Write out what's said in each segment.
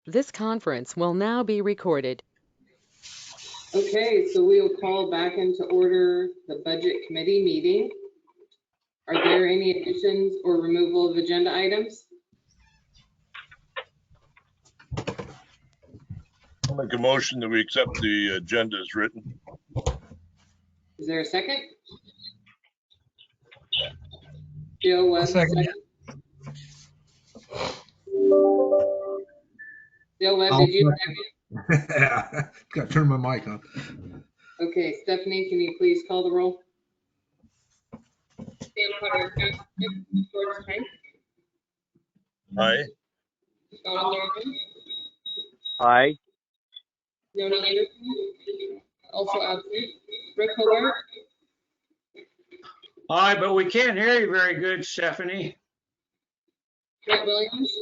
This conference will now be recorded. Okay, so we will call back into order the budget committee meeting. Are there any additions or removal of agenda items? I'll make a motion that we accept the agenda as written. Is there a second? Joe Webb, second. Joe Webb, did you second? Yeah, got to turn my mic on. Okay, Stephanie, can you please call the roll? Sam Potter, George Tank, Aye. Donald Norman, Aye. Nona Anderson, also absent. Rick Hobart, Aye, but we can't hear you very good, Stephanie. Brett Williams,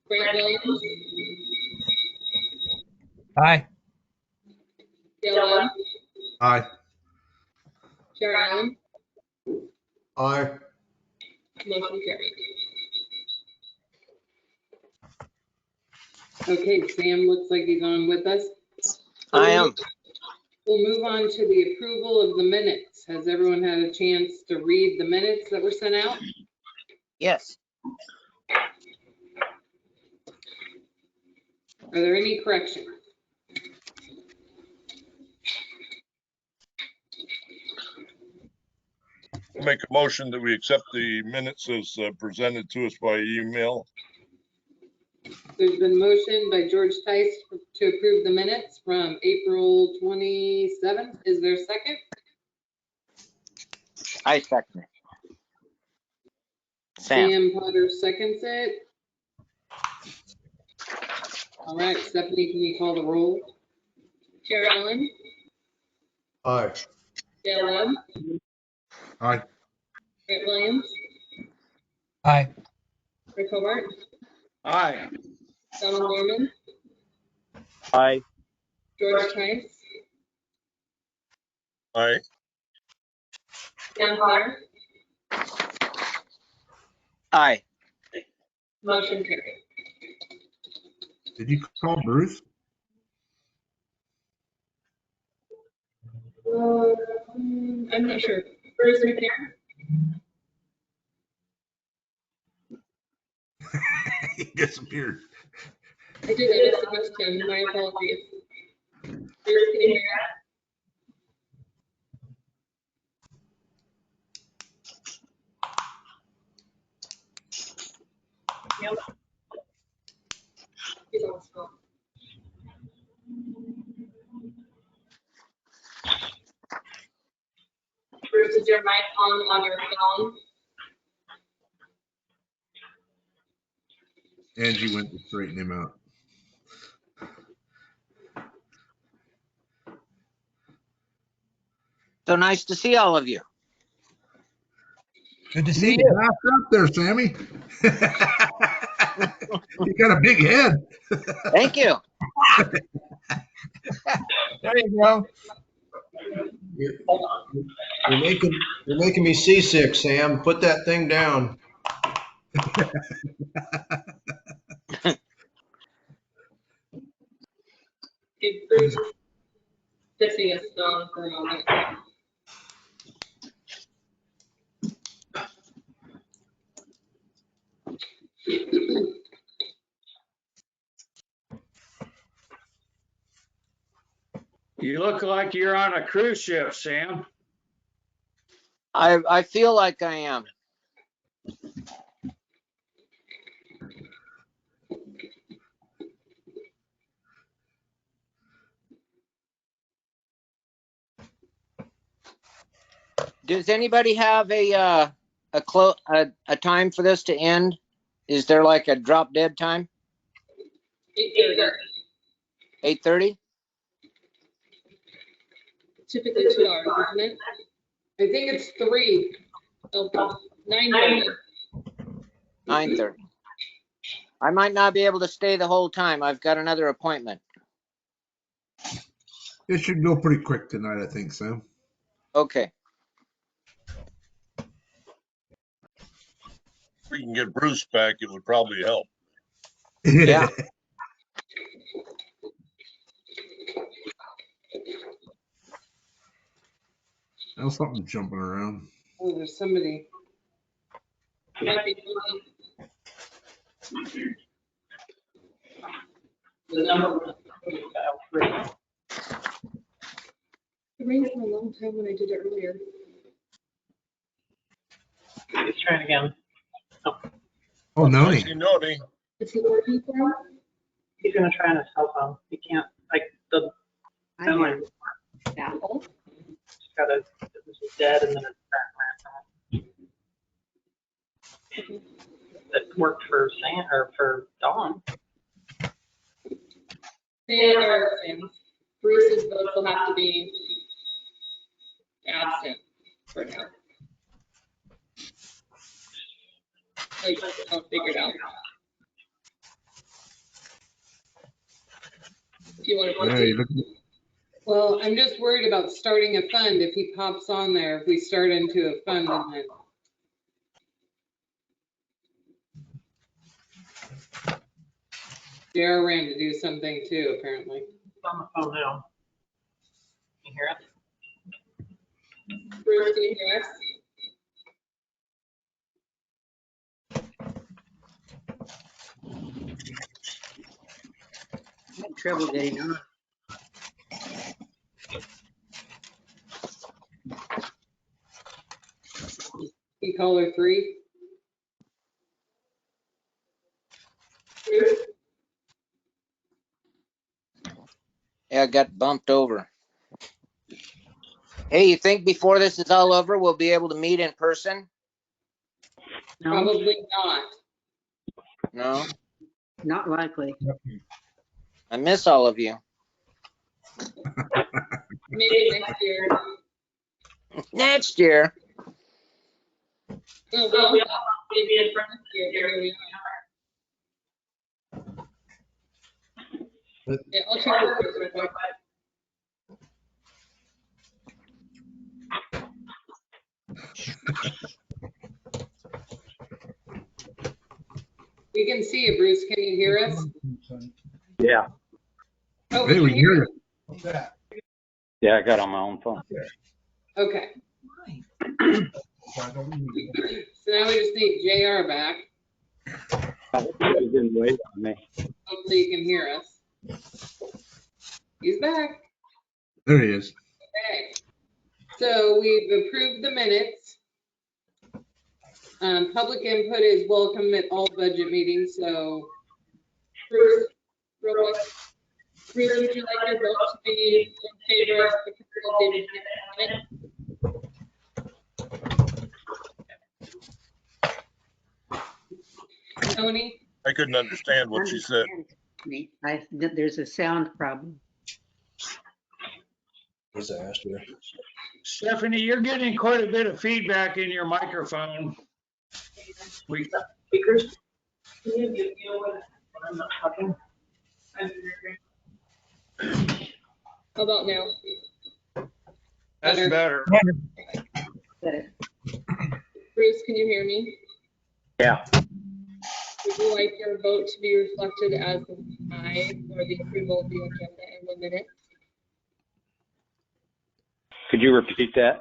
Grant Williams, Aye. Joe Webb, Aye. Chair Allen, Aye. motion carried. Okay, Sam looks like he's on with us. I am. We'll move on to the approval of the minutes. Has everyone had a chance to read the minutes that were sent out? Yes. Are there any corrections? I'll make a motion that we accept the minutes as presented to us by email. There's been motion by George Tice to approve the minutes from April 27th. Is there a second? I second it. Sam. Sam Potter seconds it. All right, Stephanie, can you call the roll? Chair Allen, Aye. Dale Webb, Aye. Grant Williams, Aye. Rick Hobart, Aye. Donald Norman, Aye. George Tice, Aye. Sam Potter, Aye. motion carried. Did you call Bruce? I'm not sure. Bruce McNair? He disappeared. I did, I missed the question. My apologies. Bruce, can you hear that? Yep. He's on the phone. Bruce, is your mic on your phone? Angie went to straighten him out. So nice to see all of you. Good to You see need you. to back up there, Sammy. You got a big head. Thank you. There you go. You're making me seasick, Sam. Put that thing down. Give Bruce fixing a phone for a moment. You look like you're on a cruise ship, Sam. I feel like I am. Does anybody have a time for this to end? Is there like a drop dead time? 8:30. 8:30? Typically 2 hours, isn't it? I think it's 3. Oh, 9:30. 9:30. I might not be able to stay the whole time. I've got another appointment. It should go pretty quick tonight, I think, Sam. Okay. we can get Bruce back, it would probably help. Yeah. Now something's jumping around. Oh, there's somebody. Might be The number was It rained for a long time when I did it earlier. let's try it again. Oh, no. I see Noni. Is he working for him? He's gonna try on his cell phone. He can't, like, the phone line Apple? just gotta, this is dead and then it's back. It worked for Sam, or for Dawn. Bruce's votes will have to be absent for now. Like, I'll figure it out. If you want to Yeah, proceed. look, Well, I'm just worried about starting a fund. If he pops on there, if we start into a fund and then. JR ran to do something too, apparently. It's on the phone now. Can you hear it? Bruce, can you hear us? I had trouble getting on. Key caller 3. Yeah, I got bumped over. Hey, you think before this is all over, we'll be able to meet in person? No, Probably not. No? not likely. I miss all of you. Maybe next year. Next year. Oh, well, Maybe in front next year, here we are. Yeah, I'll check with Bruce real quick. We can see you, Bruce. Can you hear us? Yeah, Oh, hey, we we can hear hear you. you. yeah, I got on my own phone. Okay. So now we just need JR back. You didn't wait on me. Hopefully you can hear us. He's back. There he is. Okay. So we've approved the minutes. Public input is welcome at all budget meetings, so Bruce, real quick. Bruce, would you like your vote to be in favor of the approval of the Tony? I couldn't understand what she said. Me. There's a sound problem. Disaster. Stephanie, you're getting quite a bit of feedback in your microphone. speakers. Can you mute me when I'm not talking? How about now? That's better. Better. Bruce, can you hear me? Yeah, Would you like your vote to be reflected as an aye for the approval of the agenda in the minutes? could you repeat that?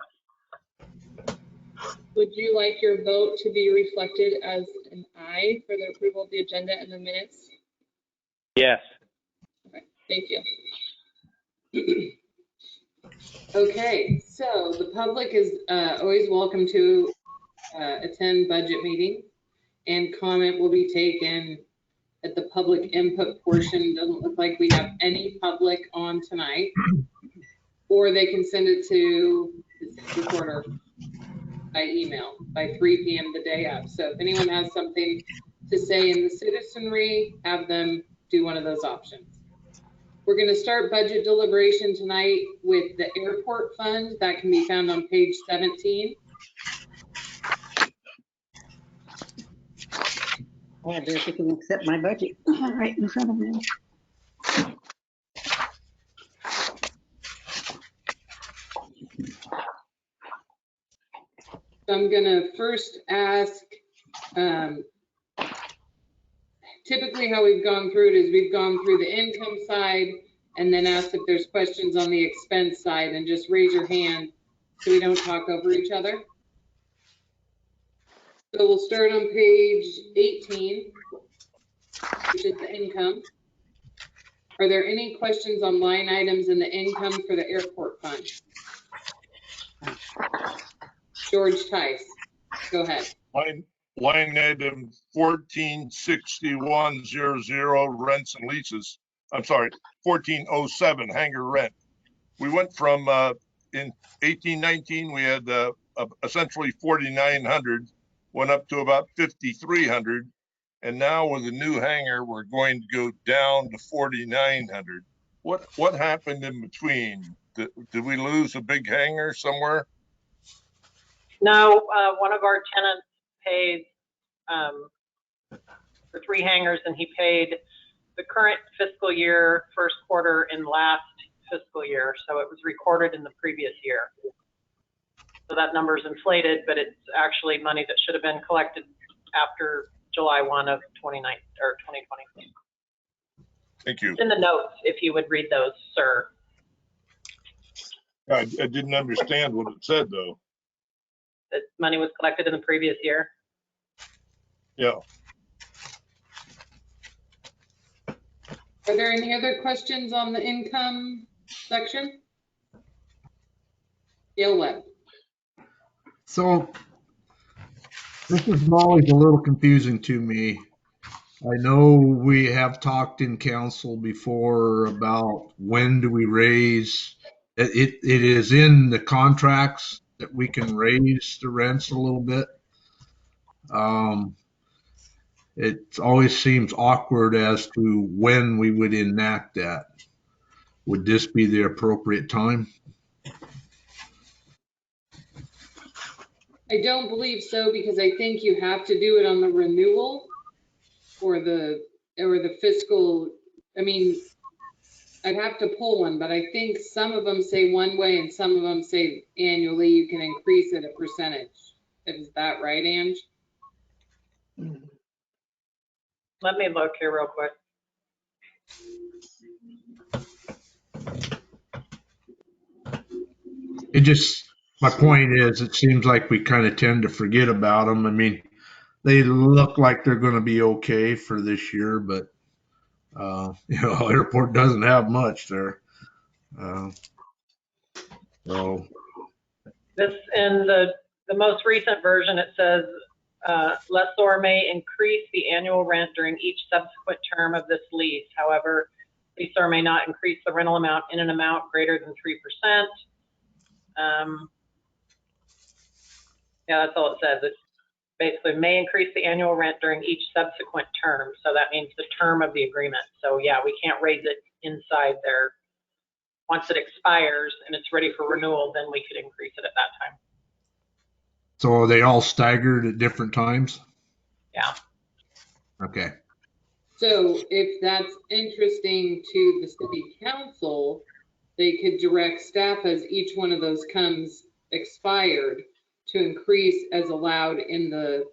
Would you like your vote to be reflected as an aye for the approval of the agenda in the minutes? Yes. Okay, thank you. Okay, so the public is always welcome to attend budget meetings, and comment will be taken at the public input portion. Doesn't look like we have any public on tonight. Or they can send it to the recorder by email by 3 p.m. the day of. So if anyone has something to say in the citizenry, have them do one of those options. We're going to start budget deliberation tonight with the airport fund. That can be found on page 17. I have everything except my budget right in front of me. So I'm going to first ask Typically how we've gone through it is we've gone through the income side and then asked if there's questions on the expense side, and just raise your hand so we don't talk over each other. So we'll start on page 18, which is the income. Are there any questions on line items in the income for the airport fund? George Tice, go ahead. Line item 146100, rents and leases. I'm sorry, 1407, hangar rent. We went from, in 1819, we had essentially 4,900, went up to about 5,300. And now with the new hangar, we're going to go down to 4,900. What happened in between? Did we lose a big hangar somewhere? No, one of our tenants paid for 3 hangars, and he paid the current fiscal year first quarter in last fiscal year, so it was recorded in the previous year. So that number's inflated, but it's actually money that should have been collected after July 1 of 2020. Thank you. It's in the notes if you would read those, sir. I didn't understand what it said though. That money was collected in the previous year. Yeah. Are there any other questions on the income section? Gail Webb. So this is always a little confusing to me. I know we have talked in council before about when do we raise. It is in the contracts that we can raise the rents a little bit. It always seems awkward as to when we would enact that. Would this be the appropriate time? I don't believe so, because I think you have to do it on the renewal or the fiscal. I mean, I'd have to pull one, but I think some of them say one way and some of them say annually you can increase it a percentage. Is that right, Ange? Let me look here real quick. It just, my point is, it seems like we kind of tend to forget about them. I mean, they look like they're going to be okay for this year, but airport doesn't have much there. So This in the most recent version, it says lessor may increase the annual rent during each subsequent term of this lease. However, lessor may not increase the rental amount in an amount greater than 3%. Yeah, that's all it says. It basically may increase the annual rent during each subsequent term. So that means the term of the agreement. So yeah, we can't raise it inside there. Once it expires and it's ready for renewal, then we could increase it at that time. So are they all staggered at different times? Yeah. Okay. So if that's interesting to the city council, they could direct staff as each one of those comes expired to increase as allowed in the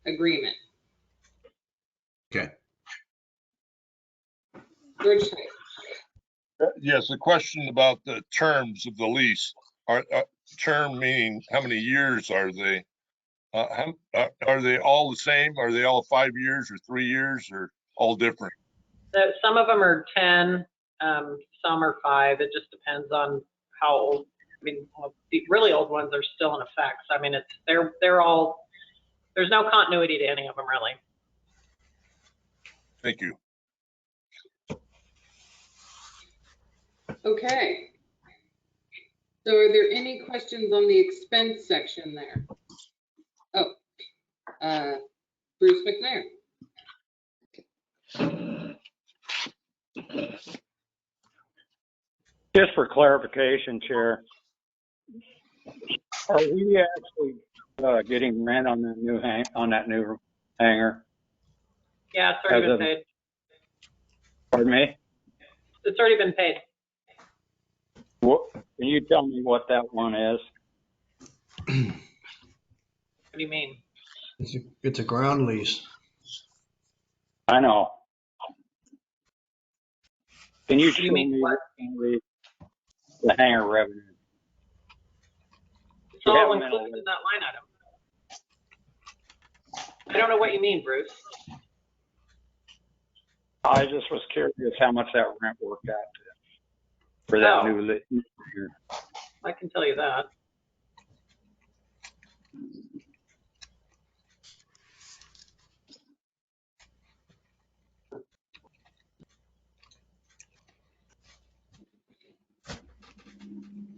agreement. Okay. George Tice. Yes, the question about the terms of the lease. Term meaning how many years are they? Are they all the same? Are they all 5 years or 3 years or all different? Some of them are 10, some are 5. It just depends on how old. I mean, the really old ones are still in effect. I mean, they're all, there's no continuity to any of them really. Thank you. Okay. So are there any questions on the expense section there? Oh, Bruce McNair. Just for clarification, Chair, are we actually getting rent on the new hangar? Yeah, it's already been paid. Pardon me? It's already been paid. What, can you tell me what that one is? What do you mean? It's a ground lease. I know. Can you do you show mean me what? the hangar revenue? It's You have all them in a included in that line item. I don't know what you mean, Bruce. I just was curious how much that rent worked out to for that Oh. new lit. I can tell you that.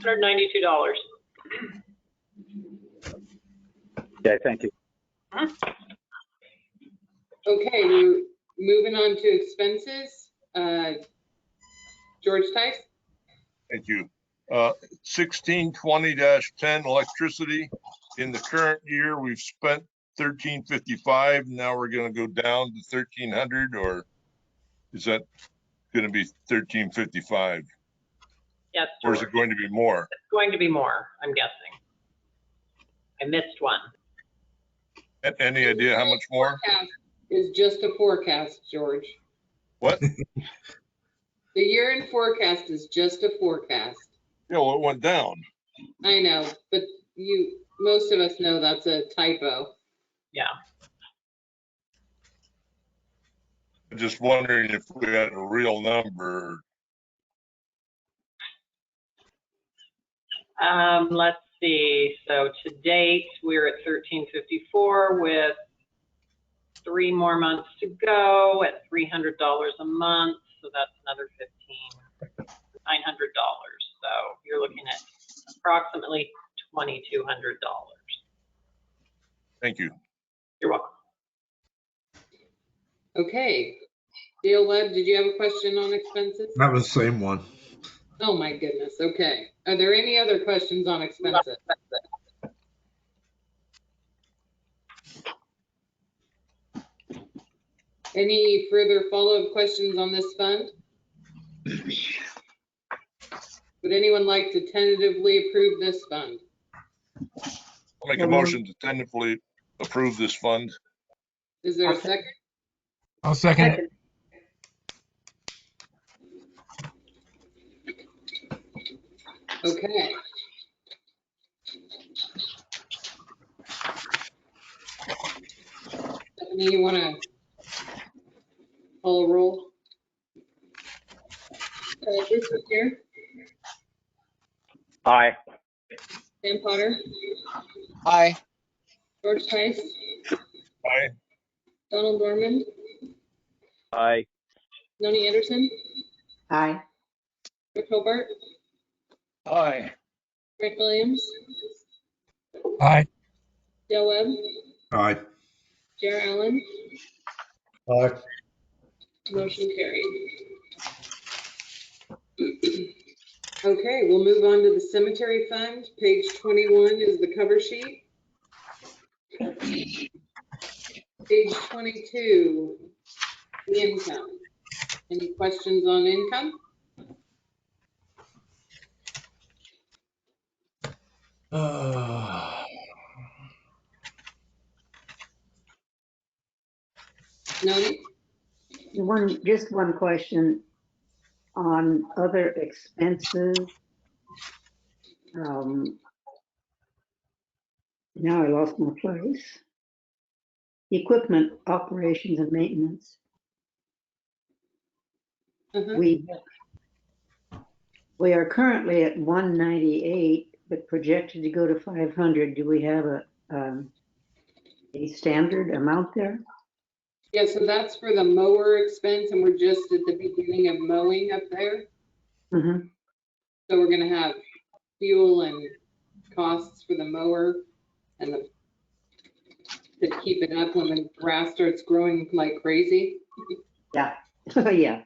$192. Okay, thank you. Okay, we're moving on to expenses. George Tice? Thank you. 1620-10 electricity. In the current year, we've spent 1355. Now we're going to go down to 1300, or is that going to be 1355? Yes, Or is George. it going to be more? It's going to be more, I'm guessing. I missed one. Any idea how much more? Forecast is just a forecast, George. What? The year-end forecast is just a forecast. Yeah, well, it went down. I know, but most of us know that's a typo. Yeah. I'm just wondering if we had a real number. Let's see. So to date, we're at 1354 with 3 more months to go at $300 a month. So that's another $900. So you're looking at approximately $2,200. Thank you. You're welcome. Okay. Dale Webb, did you have a question on expenses? That was the same one. Oh my goodness. Okay. Are there any other questions on expenses? Any further follow-up questions on this fund? Would anyone like to tentatively approve this fund? I'll make a motion to tentatively approve this fund. Is there a second? I'll second it. Okay. Stephanie, you want to call a roll? Bruce here. Aye. Sam Potter. Aye. George Tice. Aye. Donald Dorman. Aye. Noni Anderson. Aye. Rick Hobart. Aye. Rick Williams. Aye. Dale Webb. Aye. Jer Allen. Aye. Motion carried. Okay, we'll move on to the cemetery fund. Page 21 is the cover sheet. Page 22, the income. Any questions on income? Noni? Just one question on other expenses. Now I lost my place. Equipment operations and maintenance. We are currently at 198, but projected to go to 500. Do we have a standard amount there? Yeah, so that's for the mower expense, and we're just at the beginning of mowing up there. Mm-hmm. So we're gonna have fuel and costs for the mower and to keep it up when the grass starts growing like crazy. Yeah, yeah.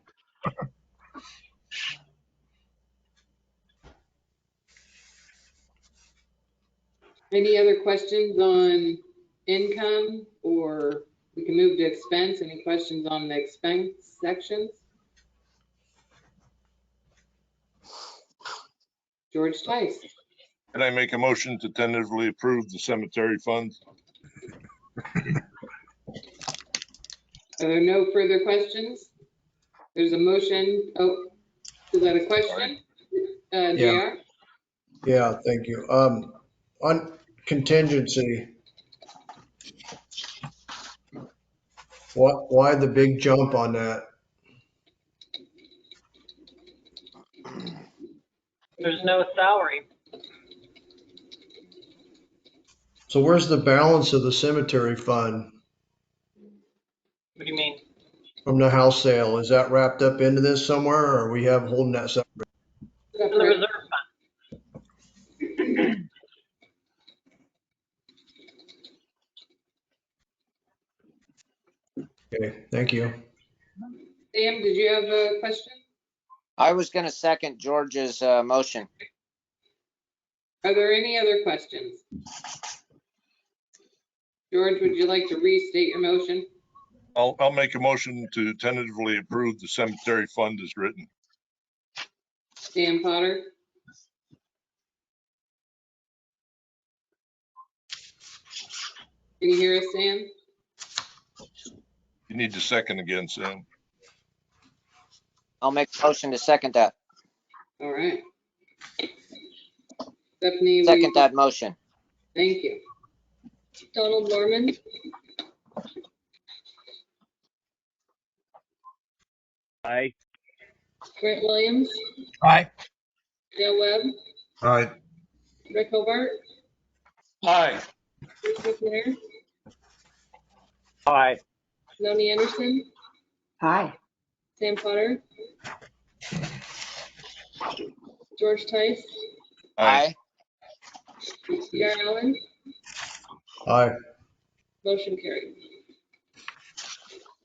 Any other questions on income, or we can move to expense? Any questions on the expense sections? George Tice. Can I make a motion to tentatively approve the cemetery fund? Are there no further questions? There's a motion. Oh, is that a question? JR? Yeah, thank you. On contingency, why the big jump on that? There's no salary. So where's the balance of the cemetery fund What do you mean? from the house sale? Is that wrapped up into this somewhere, or are we holding that separate? In the reserve fund. Okay, thank you. Sam, did you have a question? I was going to second George's motion. Are there any other questions? George, would you like to restate your motion? I'll make a motion to tentatively approve the cemetery fund as written. Sam Potter? Can you hear us, Sam? You need to second again, Sam. I'll make a motion to second that. All right. Stephanie? Second that motion. Thank you. Donald Norman? Aye. Grant Williams? Aye. Dale Webb? Aye. Rick Hobart? Aye. Bruce McNair? Aye. Noni Anderson? Aye. Sam Potter? George Tice? Aye. T.R. Allen? Aye. Motion carried.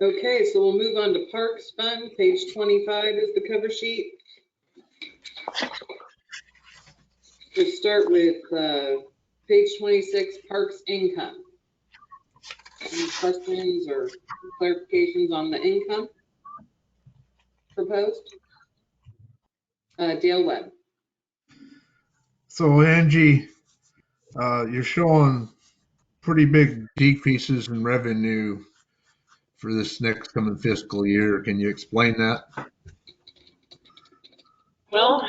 Okay, so we'll move on to Parks Fund. Page 25 is the cover sheet. We'll start with page 26, Parks Income. Any questions or clarifications on the income proposed? Dale Webb. So Angie, you're showing pretty big decreases in revenue for this next coming fiscal year. Can you explain that? Well,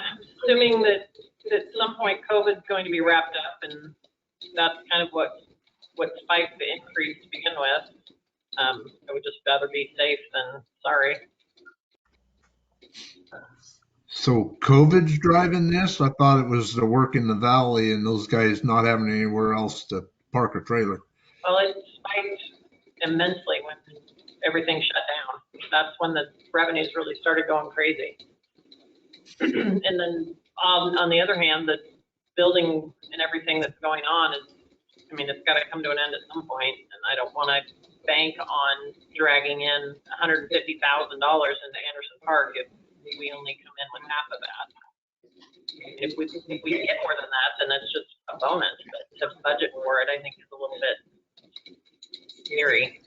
assuming that at some point COVID's going to be wrapped up, and that's kind of what spiked the increase to begin with. I would just rather be safe than sorry. So COVID's driving this? I thought it was the work in the valley and those guys not having anywhere else to park a trailer. Well, it spiked immensely when everything shut down. That's when the revenues really started going crazy. And then on the other hand, the building and everything that's going on is, I mean, it's got to come to an end at some point, and I don't want to bank on dragging in $150,000 into Anderson Park if we only come in with half of that. If we get more than that, then that's just a bonus. But to budget for it, I think is a little bit scary.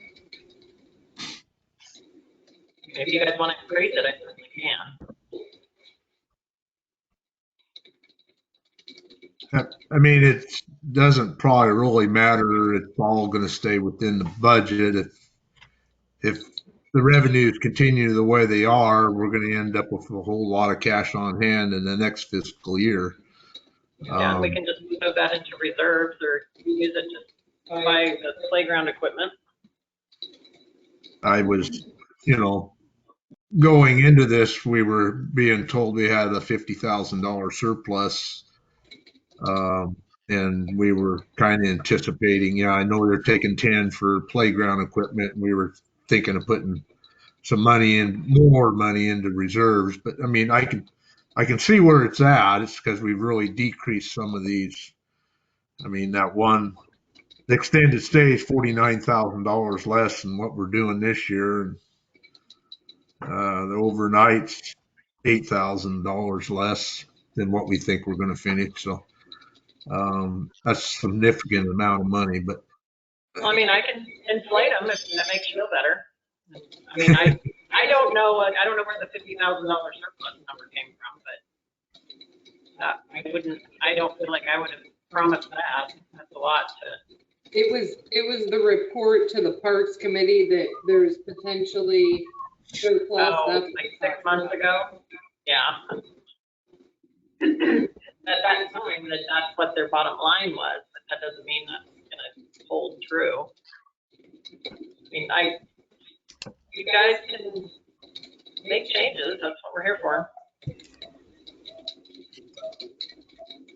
If you guys want to increase it, I certainly can. I mean, it doesn't probably really matter. It's all going to stay within the budget. If the revenues continue the way they are, we're going to end up with a whole lot of cash on hand in the next fiscal year. Yeah, we can just move that into reserves or use it to buy the playground equipment. I was, going into this, we were being told we had a $50,000 surplus. And we were kind of anticipating, I know they're taking 10 for playground equipment. And we were thinking of putting some more money into reserves. But I mean, I can see where it's at. It's because we've really decreased some of these. I mean, the extended stay is $49,000 less than what we're doing this year. And the overnight's $8,000 less than what we think we're going to finish. So that's a significant amount of money. But well, I mean, I can inflate them if that makes you feel better. I mean, I don't know. I don't know where the $50,000 surplus number came from, but I don't feel like I would have promised that. That's a lot to It was the report to the Parks Committee that there's potentially surplus. Oh, That's like 6 months ago? Yeah. At that time, that's what their bottom line was, but that doesn't mean that's gonna hold true. I mean, you guys can make changes, that's what we're here for.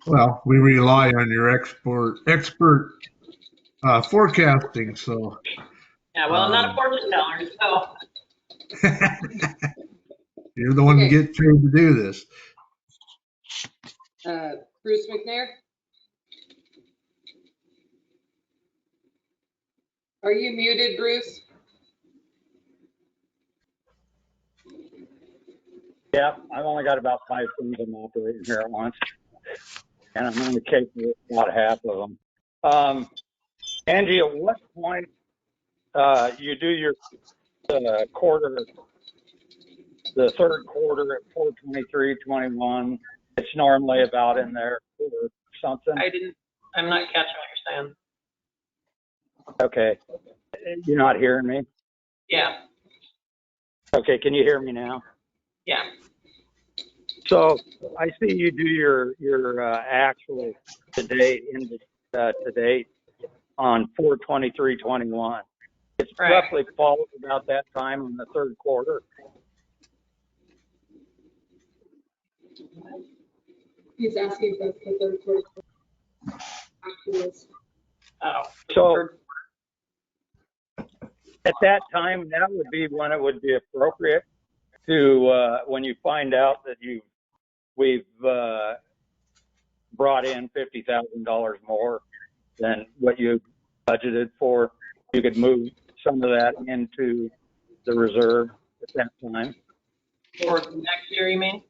Well, we rely on your expert forecasting, so. Yeah, well, I'm not a fortune teller, so. You're the one Okay. who gets paid to do this. Bruce McNair? Are you muted, Bruce? Yeah, I've only got about 5 things I'm operating here at once, and I'm only capable of about half of them. Angie, at what point you do your quarter, the third quarter at 4/23/21? It's normally about in there or something. I'm not catching what you're saying. Okay, you're not hearing me? Yeah, Okay, can you hear me now? yeah. So I see you do your actual to date on 4/23/21. It's Right. roughly falls about that time in the third quarter. He's asking if that's the third quarter. Oh. So at that time, that would be when it would be appropriate to when you find out that we've brought in $50,000 more than what you budgeted for. You could move some of that into the reserve at that time. For next year, you mean?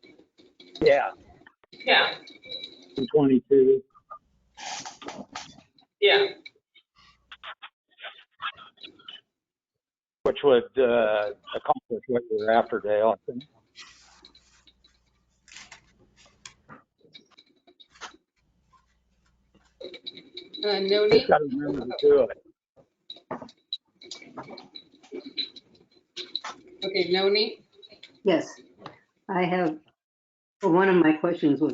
Yeah, Yeah, in 22. yeah. Which would accomplish what you're after, Dale, I think. Noni? Just got to remember to do it. Okay, Noni? Yes, I have, well, one of my questions was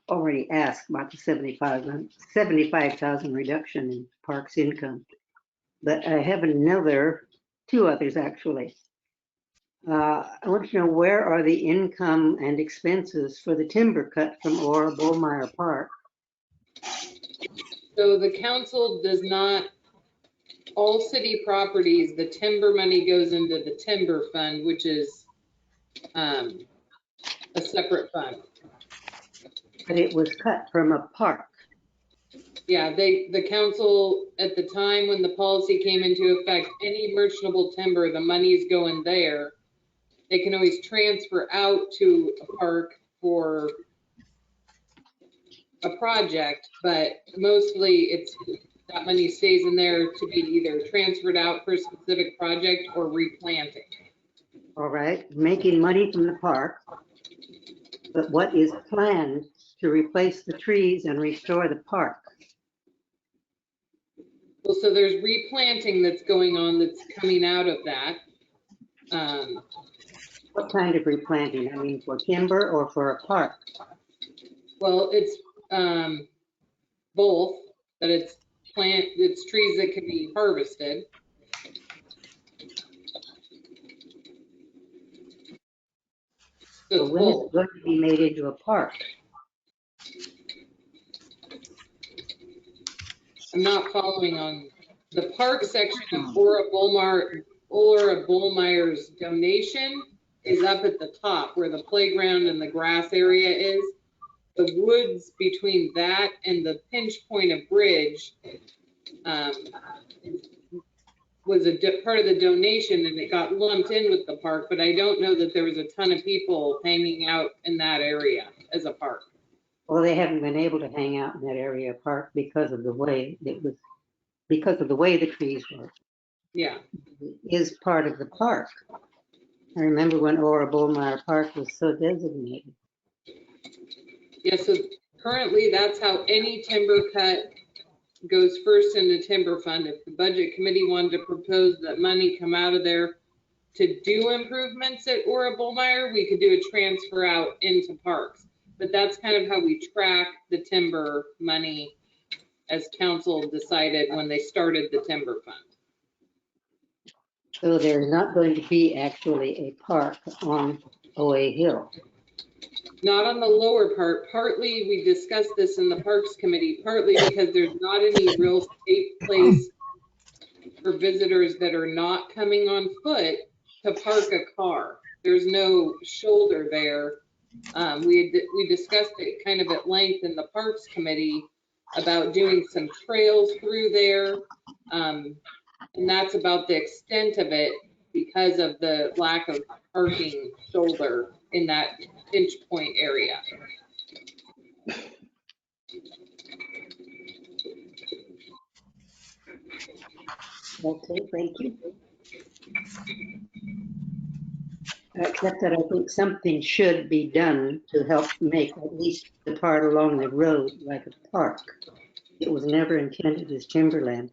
already asked about the 75,000 reduction in parks income. But I have two others actually. I want to know, where are the income and expenses for the timber cut from Bullmeyer Park? So the council does not, all city properties, the timber money goes into the timber fund, which is a separate fund. But it was cut from a park. Yeah, the council, at the time when the policy came into effect, any merchantable timber, the money's going there. They can always transfer out to a park for a project, but mostly that money stays in there to be either transferred out for a specific project or replanting. All right, making money from the park. But what is planned to replace the trees and restore the park? Well, so there's replanting that's going on that's coming out of that. What kind of replanting? I mean, for timber or for a park? Well, it's both, that it's trees that can be harvested. So when is it going to be made into a park? I'm not following on the park section of Laura Bullmeyer's donation is up at the top where the playground and the grass area is. The woods between that and the pinch point of bridge was part of the donation, and it got lumped in with the park, but I don't know that there was a ton of people hanging out in that area as a park. Well, they haven't been able to hang out in that area park because of the way the trees were. Yeah. It is part of the park. I remember when Bullmeyer Park was so designated. Yeah, so currently that's how any timber cut goes first into timber fund. If the budget committee wanted to propose that money come out of there to do improvements at Ora Bullmeyer, we could do a transfer out into parks. But that's kind of how we track the timber money, as council decided when they started the timber fund. So there's not going to be actually a park on OA Hill. Not on the lower part. Partly we discussed this in the Parks Committee, partly because there's not any real safe place for visitors that are not coming on foot to park a car. There's no shoulder there. We discussed it kind of at length in the Parks Committee about doing some trails through there. And that's about the extent of it because of the lack of parking shoulder in that pinch point area. Okay, thank you. Except that I think something should be done to help make at least the part along the road like a park. It was never intended as timberland.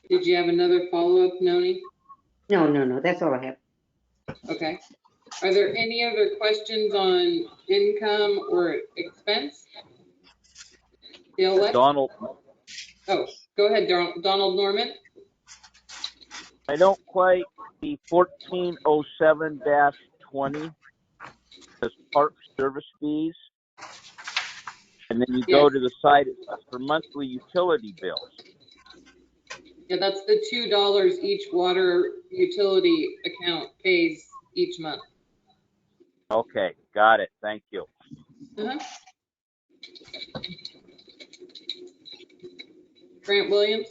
Did you have another follow-up, Noni? No, that's all I have. Okay. Are there any other questions on income or expense? Dale, what? Donald, Oh, go ahead, Donald Norman. I don't quite see 1407-20 as park service fees. And then you go to the side for monthly utility bills. Yeah, that's the $2 each water utility account pays each month. Okay, got it. Thank you. Grant Williams?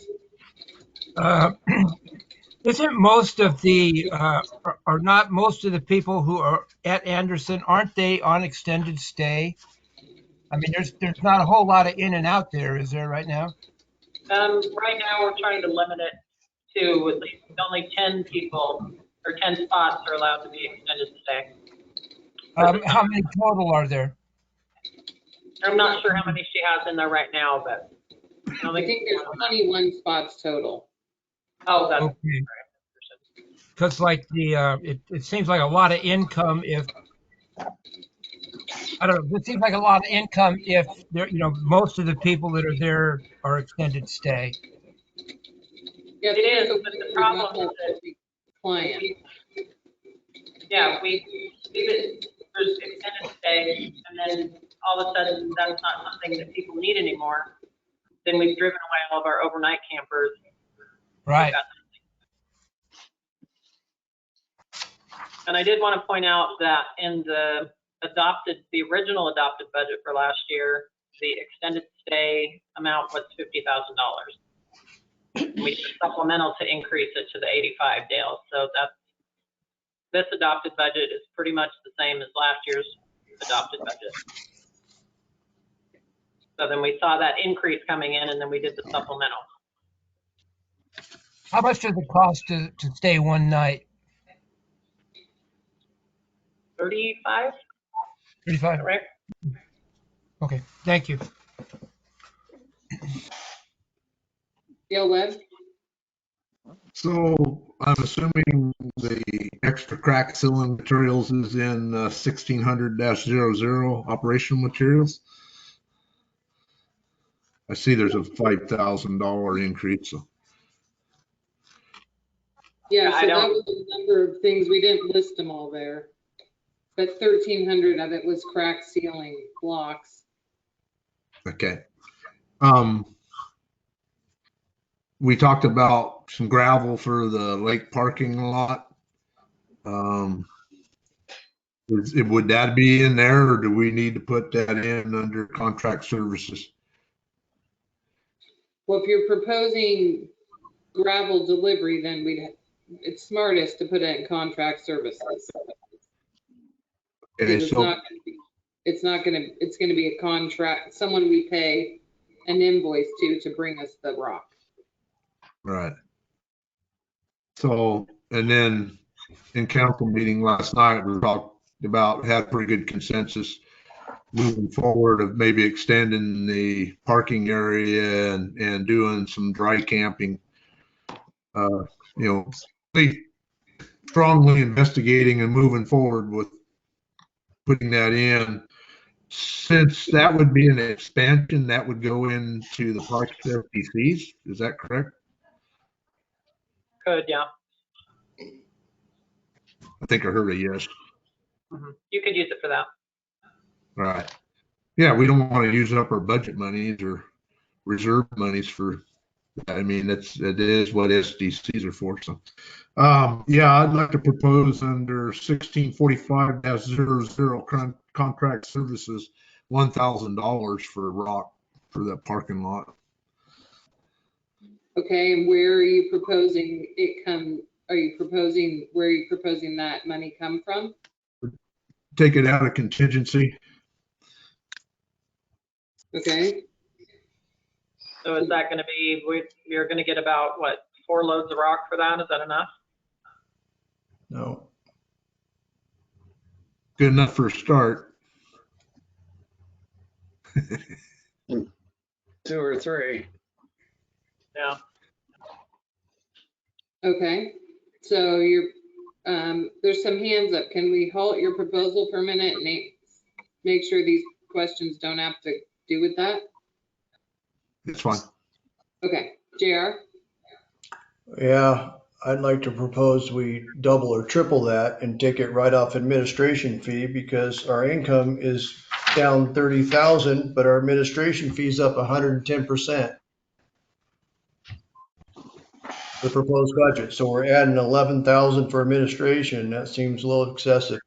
Isn't most of the, or not most of the people who are at Anderson, aren't they on extended stay? I mean, there's not a whole lot of in and out there, is there right now? Right now, we're trying to limit it to at least only 10 people or 10 spots are allowed to be extended stay. How many total are there? I'm not sure how many she has in there right now, but I think there's 21 spots total. Oh, that's okay. Because like it seems like a lot of income if, I don't know, it seems like a lot of income if there, most of the people that are there are extended stay. Yeah, it is, but the problem is that client. Yeah, we there's extended stay, and then all of a sudden that's not something that people need anymore. Then we've driven away all of our overnight campers. Right. And I did want to point out that in the original adopted budget for last year, the extended stay amount was $50,000. We did a supplemental to increase it to the 85, Dale. So this adopted budget is pretty much the same as last year's adopted budget. So then we saw that increase coming in, and then we did the supplemental. How much does it cost to stay one night? 35. 35. Right. Okay, thank you. Gail Webb? So I'm assuming the extra crack sealing materials is in 1600-00 operational materials. I see there's a $5,000 increase. So. Yeah, so that was a number of things. We didn't list them all there, but 1,300 of it was crack sealing blocks. Okay. We talked about some gravel for the lake parking lot. Would that be in there, or do we need to put that in under contract services? Well, if you're proposing gravel delivery, then it's smartest to put it in contract services. Okay, it's going to be a contract, someone we pay an invoice to bring us the rock. Right. So, and then in council meeting last night, we talked about, had pretty good consensus moving forward of maybe extending the parking area and doing some dry camping. Really strongly investigating and moving forward with putting that in. Since that would be an expansion, that would go into the Parks FTCs. Is that correct? Could, yeah. I think I heard a yes. You could use it for that. Right. Yeah, we don't want to use up our budget monies or reserve monies for that. I mean, it is what SDCs are for. So, yeah, I'd like to propose under 1645-00 contract services, $1,000 for rock for that parking lot. Okay, and where are you proposing it come? Where are you proposing that money come from? Take it out of contingency. Okay. So is that going to be, you're going to get about, what, 4 loads of rock for that? Is that enough? No. Good enough for a start. 2 or 3. Yeah. Okay, so you're, there's some hands up. Can we halt your proposal for a minute and make sure these questions don't have to do with that? It's fine. Okay, JR? Yeah, I'd like to propose we double or triple that and take it right off administration fee because our income is down 30,000, but our administration fee's up 110%. The proposed budget. So we're adding 11,000 for administration. That seems a little excessive.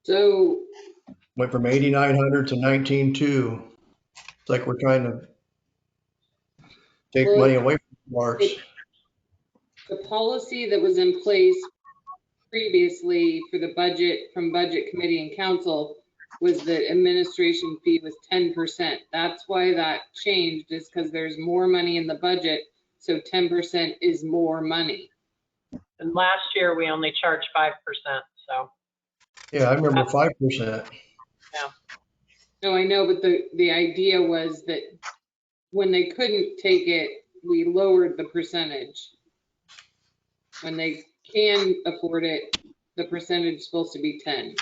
So Went from 8,900 to 19,200. It's like we're trying to take money away from parks. the policy that was in place previously for the budget from budget committee and council was the administration fee was 10%. That's why that changed, is because there's more money in the budget. So 10% is more money. And last year we only charged 5%. So. Yeah, I remember 5%. Yeah. No, I know, but the idea was that when they couldn't take it, we lowered the percentage. When they can afford it, the percentage is supposed to be 10.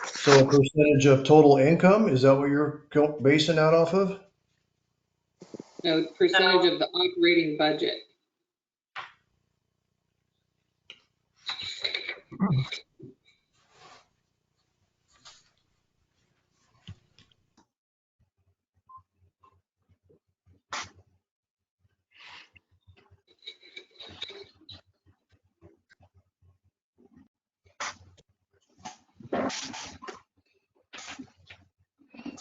So a percentage of total income, is that what you're basing that off of? No, percentage of the operating budget.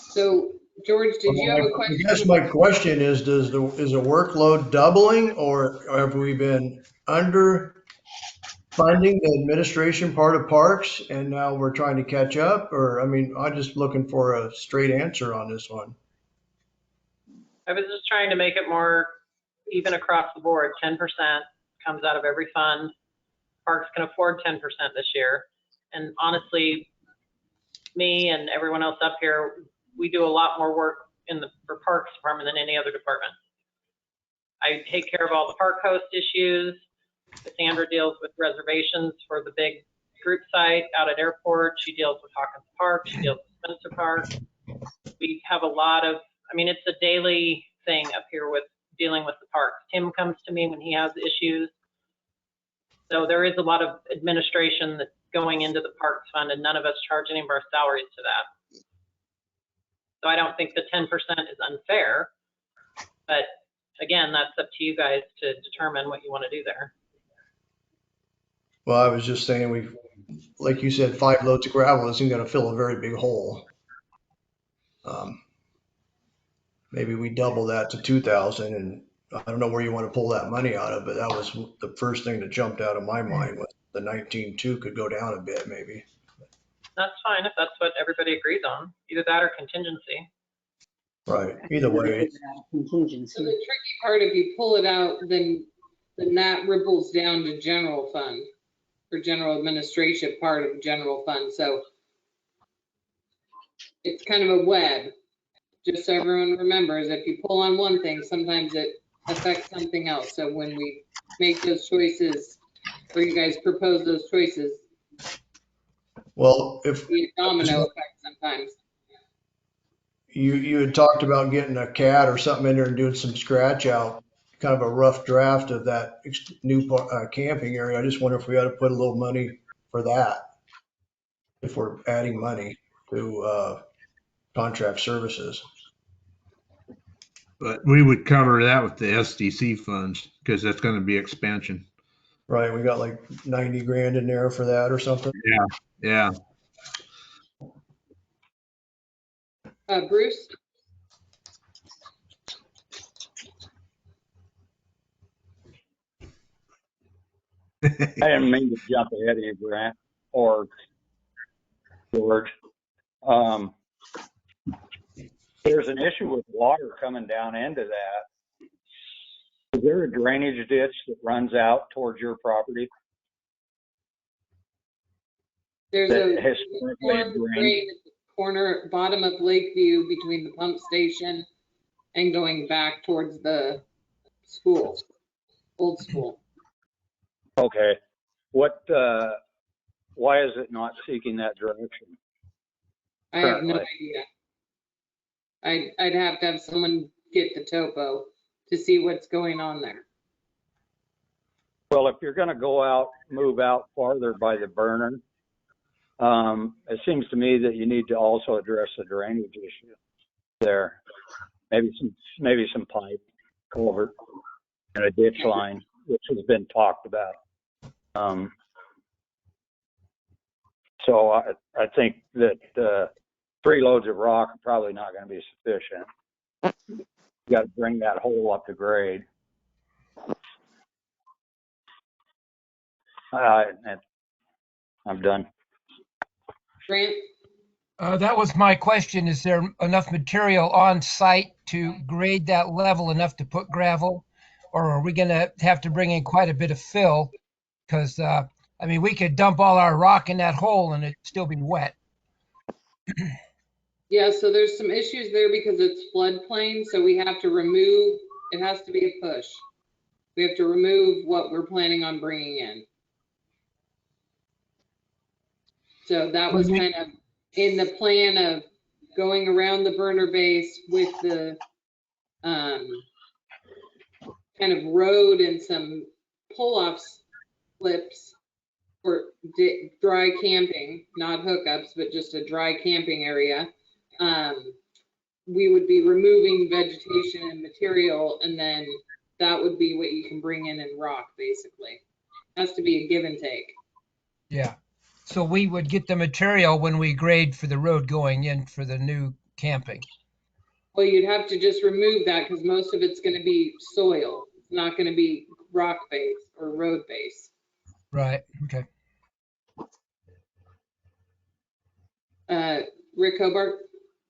So, George, did you have a question? I guess my question is the workload doubling, or have we been under funding the administration part of parks and now we're trying to catch up? Or, I mean, I'm just looking for a straight answer on this one. I was just trying to make it more even across the board. 10% comes out of every fund. Parks can afford 10% this year. And honestly, me and everyone else up here, we do a lot more work for Parks Department than any other department. I take care of all the park host issues. Cassandra deals with reservations for the big group site out at airport. She deals with Hawkins Park. She deals with Spencer Park. We have a lot of, I mean, it's a daily thing up here with dealing with the parks. Tim comes to me when he has issues. So there is a lot of administration that's going into the parks fund, and none of us charge any of our salaries to that. So I don't think the 10% is unfair, but again, that's up to you guys to determine what you want to do there. Well, I was just saying, like you said, 5 loads of gravel isn't going to fill a very big hole. Maybe we double that to 2,000, and I don't know where you want to pull that money out of, but that was the first thing that jumped out of my mind was the 19.2 could go down a bit, maybe. That's fine if that's what everybody agrees on, either that or contingency. Right, either way. So Contingency. the tricky part, if you pull it out, then that ripples down to general fund or general administration part of general fund. So it's kind of a web. Just so everyone remembers, if you pull on one thing, sometimes it affects something else. So when we make those choices, or you guys propose those choices, Well, if the domino effect sometimes. you had talked about getting a cat or something in there and doing some scratch out, kind of a rough draft of that new camping area. I just wonder if we ought to put a little money for that, if we're adding money to contract services. But we would cover that with the SDC funds because that's going to be expansion. Right, we got like 90 grand in there for that or something. Yeah. Bruce? I didn't mean to jump ahead of you, Grant or George. There's an issue with water coming down into that. Is there a drainage ditch that runs out towards your property? There's That a historically storm drained? drain at the corner, bottom of Lakeview between the pump station and going back towards the school, old school. Okay. Why is it not seeking that direction? I have no Currently. idea. I'd have to have someone get the topo to see what's going on there. Well, if you're going to move out farther by the burner, it seems to me that you need to also address the drainage issue there. Maybe some pipe, culvert, and a ditch line, which has been talked about. So I think that 3 loads of rock are probably not going to be sufficient. You got to bring that hole up to grade. I'm done. Grant? That was my question. Is there enough material on site to grade that level enough to put gravel? Or are we going to have to bring in quite a bit of fill? Because, I mean, we could dump all our rock in that hole and it'd still be wet. Yeah, so there's some issues there because it's floodplain, so we have to remove, it has to be a push. We have to remove what we're planning on bringing in. So that was kind of in the plan of going around the burner base with the kind of road and some pull-off slips for dry camping, not hookups, but just a dry camping area. We would be removing vegetation and material, and then that would be what you can bring in and rock, basically. Has to be a give and take. Yeah. So we would get the material when we grade for the road going in for the new camping. Well, you'd have to just remove that because most of it's going to be soil. It's not going to be rock base or road base. Right. Okay. Rick Hobart?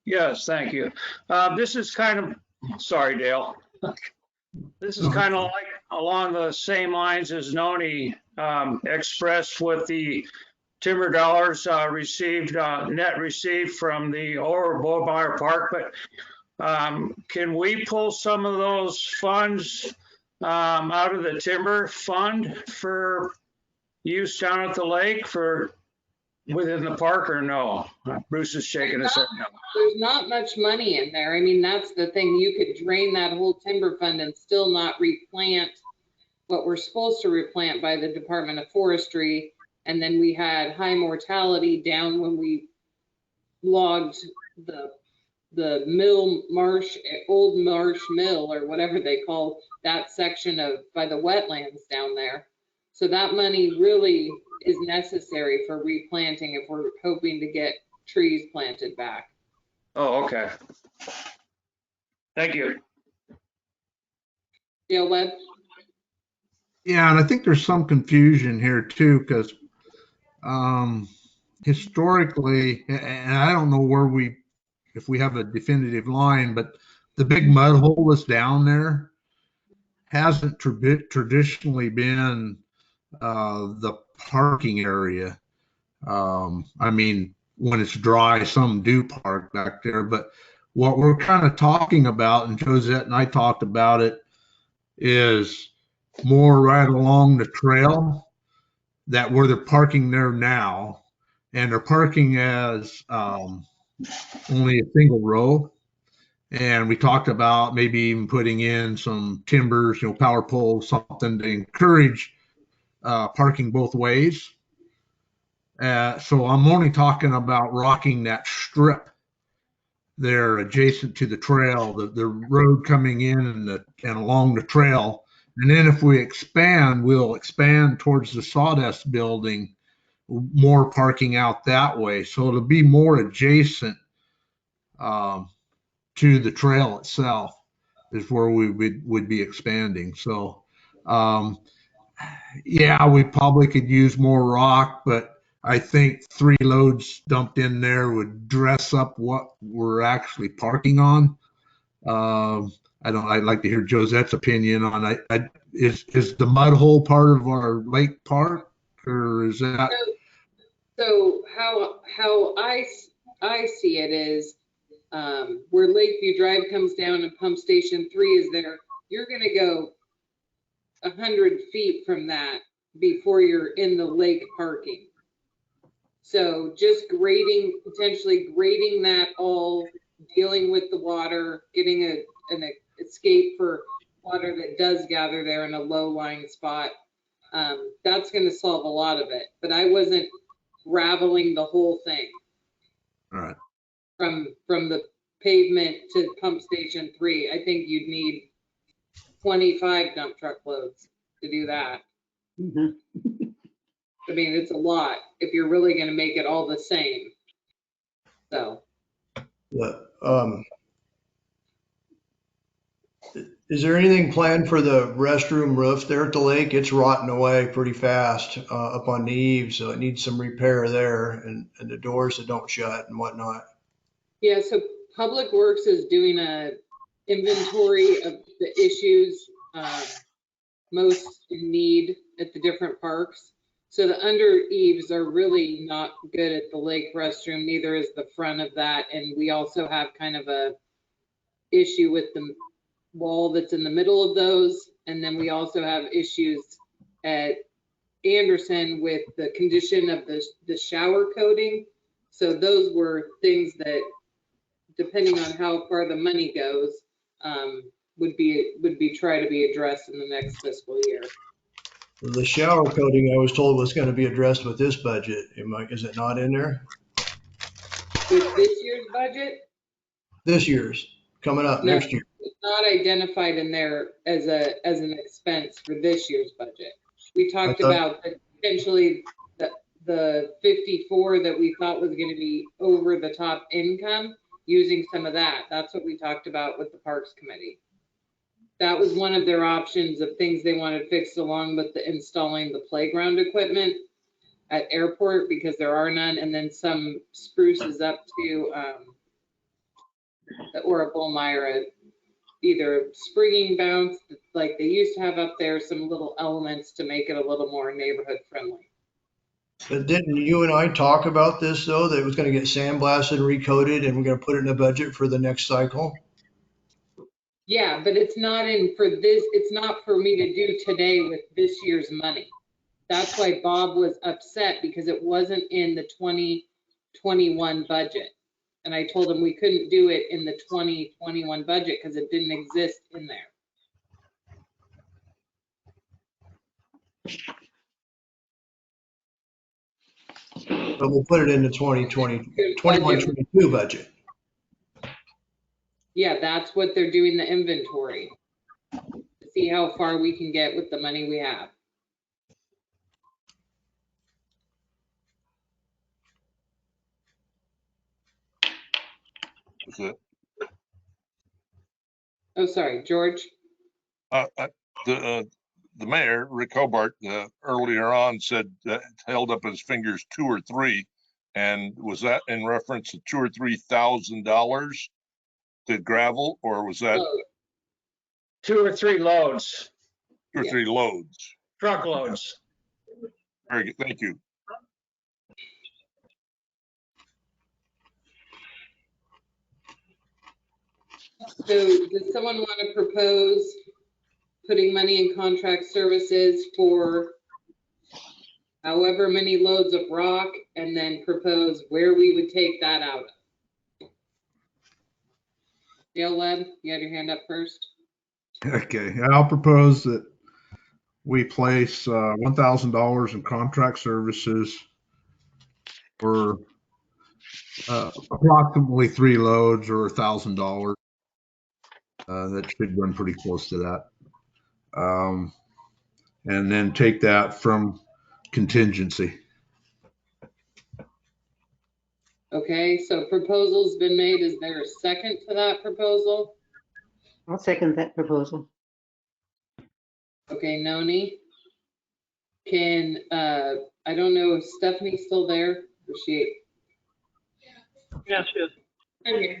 Yes, thank you. This is kind of, sorry, Dale. This is kind of like along the same lines as Noni expressed with the timber dollars received, net received from the Old Bullmeyer Park. But can we pull some of those funds out of the timber fund for use down at the lake for within the park, or no? Bruce is shaking his head no. There's not much money in there. I mean, that's the thing. You could drain that whole timber fund and still not replant what we're supposed to replant by the Department of Forestry. And then we had high mortality down when we logged the mill marsh, old marsh mill, or whatever they call that section of by the wetlands down there. So that money really is necessary for replanting if we're hoping to get trees planted back. Oh, okay. Thank you. Dale Webb? Yeah, and I think there's some confusion here too, because historically, and I don't know if we have a definitive line, but the big mud hole that's down there hasn't traditionally been the parking area. I mean, when it's dry, some do park back there, but what we're kind of talking about, and Josette and I talked about it, is more right along the trail that where they're parking there now, and they're parking as only a single row. And we talked about maybe even putting in some timbers, power poles, something to encourage parking both ways. So I'm only talking about rocking that strip there adjacent to the trail, the road coming in and along the trail. And then if we expand, we'll expand towards the sawdust building, more parking out that way. So it'll be more adjacent to the trail itself is where we would be expanding. So yeah, we probably could use more rock, but I think 3 loads dumped in there would dress up what we're actually parking on. I'd like to hear Josette's opinion on is the mud hole part of our lake park, or is that? So how I see it is, where Lakeview Drive comes down and Pump Station 3 is there, you're gonna go 100 feet from that before you're in the lake parking. So just potentially grading that all, dealing with the water, getting an escape for water that does gather there in a low-lying spot. That's going to solve a lot of it. But I wasn't graveling the whole thing. All right. From the pavement to Pump Station 3, I think you'd need 25 dump truck loads to do that. I mean, it's a lot if you're really going to make it all the same. So. Is there anything planned for the restroom roof there at the lake? It's rotting away pretty fast up on the eaves, so it needs some repair there, and the doors that don't shut and whatnot. Yeah, so Public Works is doing a inventory of the issues most in need at the different parks. So the under eaves are really not good at the lake restroom, neither is the front of that. And we also have kind of a issue with the wall that's in the middle of those. And then we also have issues at Anderson with the condition of the shower coating. So those were things that, depending on how far the money goes, would be try to be addressed in the next fiscal year. The shower coating I was told was going to be addressed with this budget. Is it not in there? With this year's budget? This year's coming up next year. It's not identified in there as an expense for this year's budget. We talked about potentially the 54 that we thought was going to be over the top income, using some of that. That's what we talked about with the Parks Committee. That was one of their options of things they wanted fixed, along with the installing the playground equipment at airport, because there are none, and then some spruces up to or a Bullmeyer, either springing bounce like they used to have up there, some little elements to make it a little more neighborhood friendly. But didn't you and I talk about this though, that it was going to get sandblasted and recoated, and we're going to put it in the budget for the next cycle? Yeah, but it's not in for this. It's not for me to do today with this year's money. That's why Bob was upset, because it wasn't in the 2021 budget. And I told him we couldn't do it in the 2021 budget because it didn't exist in there. But we'll put it in the 21-22 budget. Yeah, that's what they're doing, the inventory, to see how far we can get with the money we have. That's it. Oh, sorry, George. The mayor, Rick Hobart, earlier on said held up his fingers 2 or 3, And was that in reference to $2,000 or $3,000 to gravel, or was that Load. 2 or 3 loads, 2 or Yeah. 3 loads? truckloads. Very good, thank you. So does someone want to propose putting money in contract services for however many loads of rock, and then propose where we would take that out of? Dale Webb, you had your hand up first. Okay, I'll propose that we place $1,000 in contract services for approximately 3 loads or $1,000. That should run pretty close to that. And then take that from contingency. Okay, so proposal's been made. Is there a second to that proposal? I'll second that proposal. Okay, Noni. Can, I don't know if Stephanie's still there, or she? Yeah, she is. I'm here.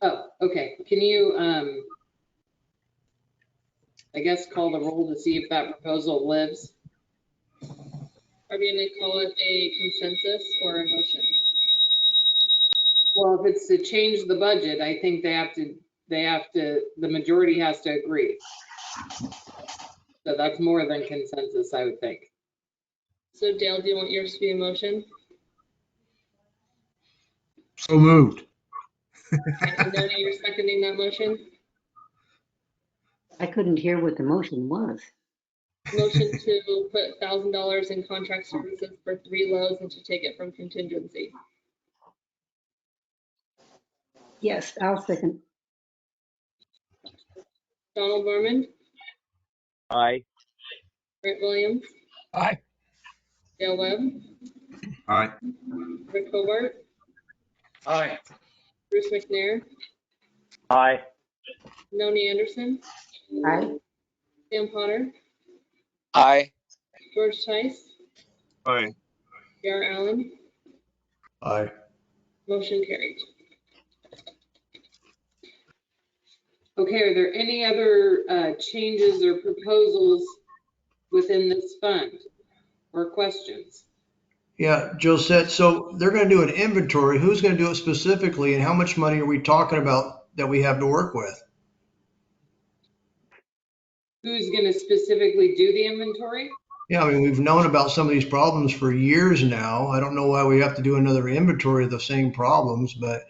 Oh, okay. Can you, I guess call the roll to see if that proposal lives? Are we gonna call it a consensus or a motion? Well, if it's to change the budget, I think the majority has to agree. So that's more than consensus, I would think. So Dale, do you want yours to be a motion? So moved. And Noni, you're seconding that motion? I couldn't hear what the motion was. Motion to put $1,000 in contract services for 3 loads and to take it from contingency. Yes, I'll second. Donald Norman, Aye. Brent Williams, Aye. Dale Webb, All right. Rick Hobart, Aye. Bruce McNair, Aye. Noni Anderson, Aye. Sam Potter, Aye. George Tice, Aye. Yar Allen, Aye. motion carried. Okay, are there any other changes or proposals within this fund or questions? Yeah, Josette, so they're going to do an inventory. Who's going to do it specifically, and how much money are we talking about that we have to work with? Who's going to specifically do the inventory? Yeah, I mean, we've known about some of these problems for years now. I don't know why we have to do another inventory of the same problems, but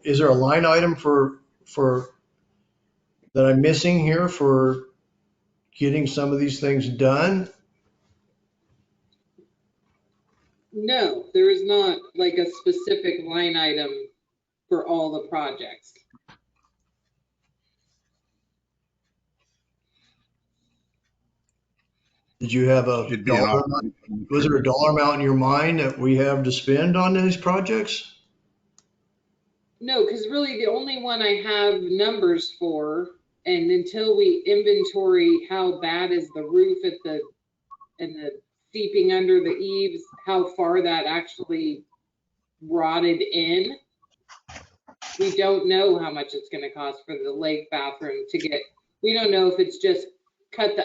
is there a line item for that I'm missing here for getting some of these things done? No, there is not like a specific line item for all the projects. Did you have a It'd be an dollar amount? Was there a dollar amount in your mind that we have to spend on these projects? No, because really the only one I have numbers for, and until we inventory how bad is the roof at the seeping under the eaves, how far that actually rotted in, we don't know how much it's going to cost for the lake bathroom to get. We don't know if it's just cut the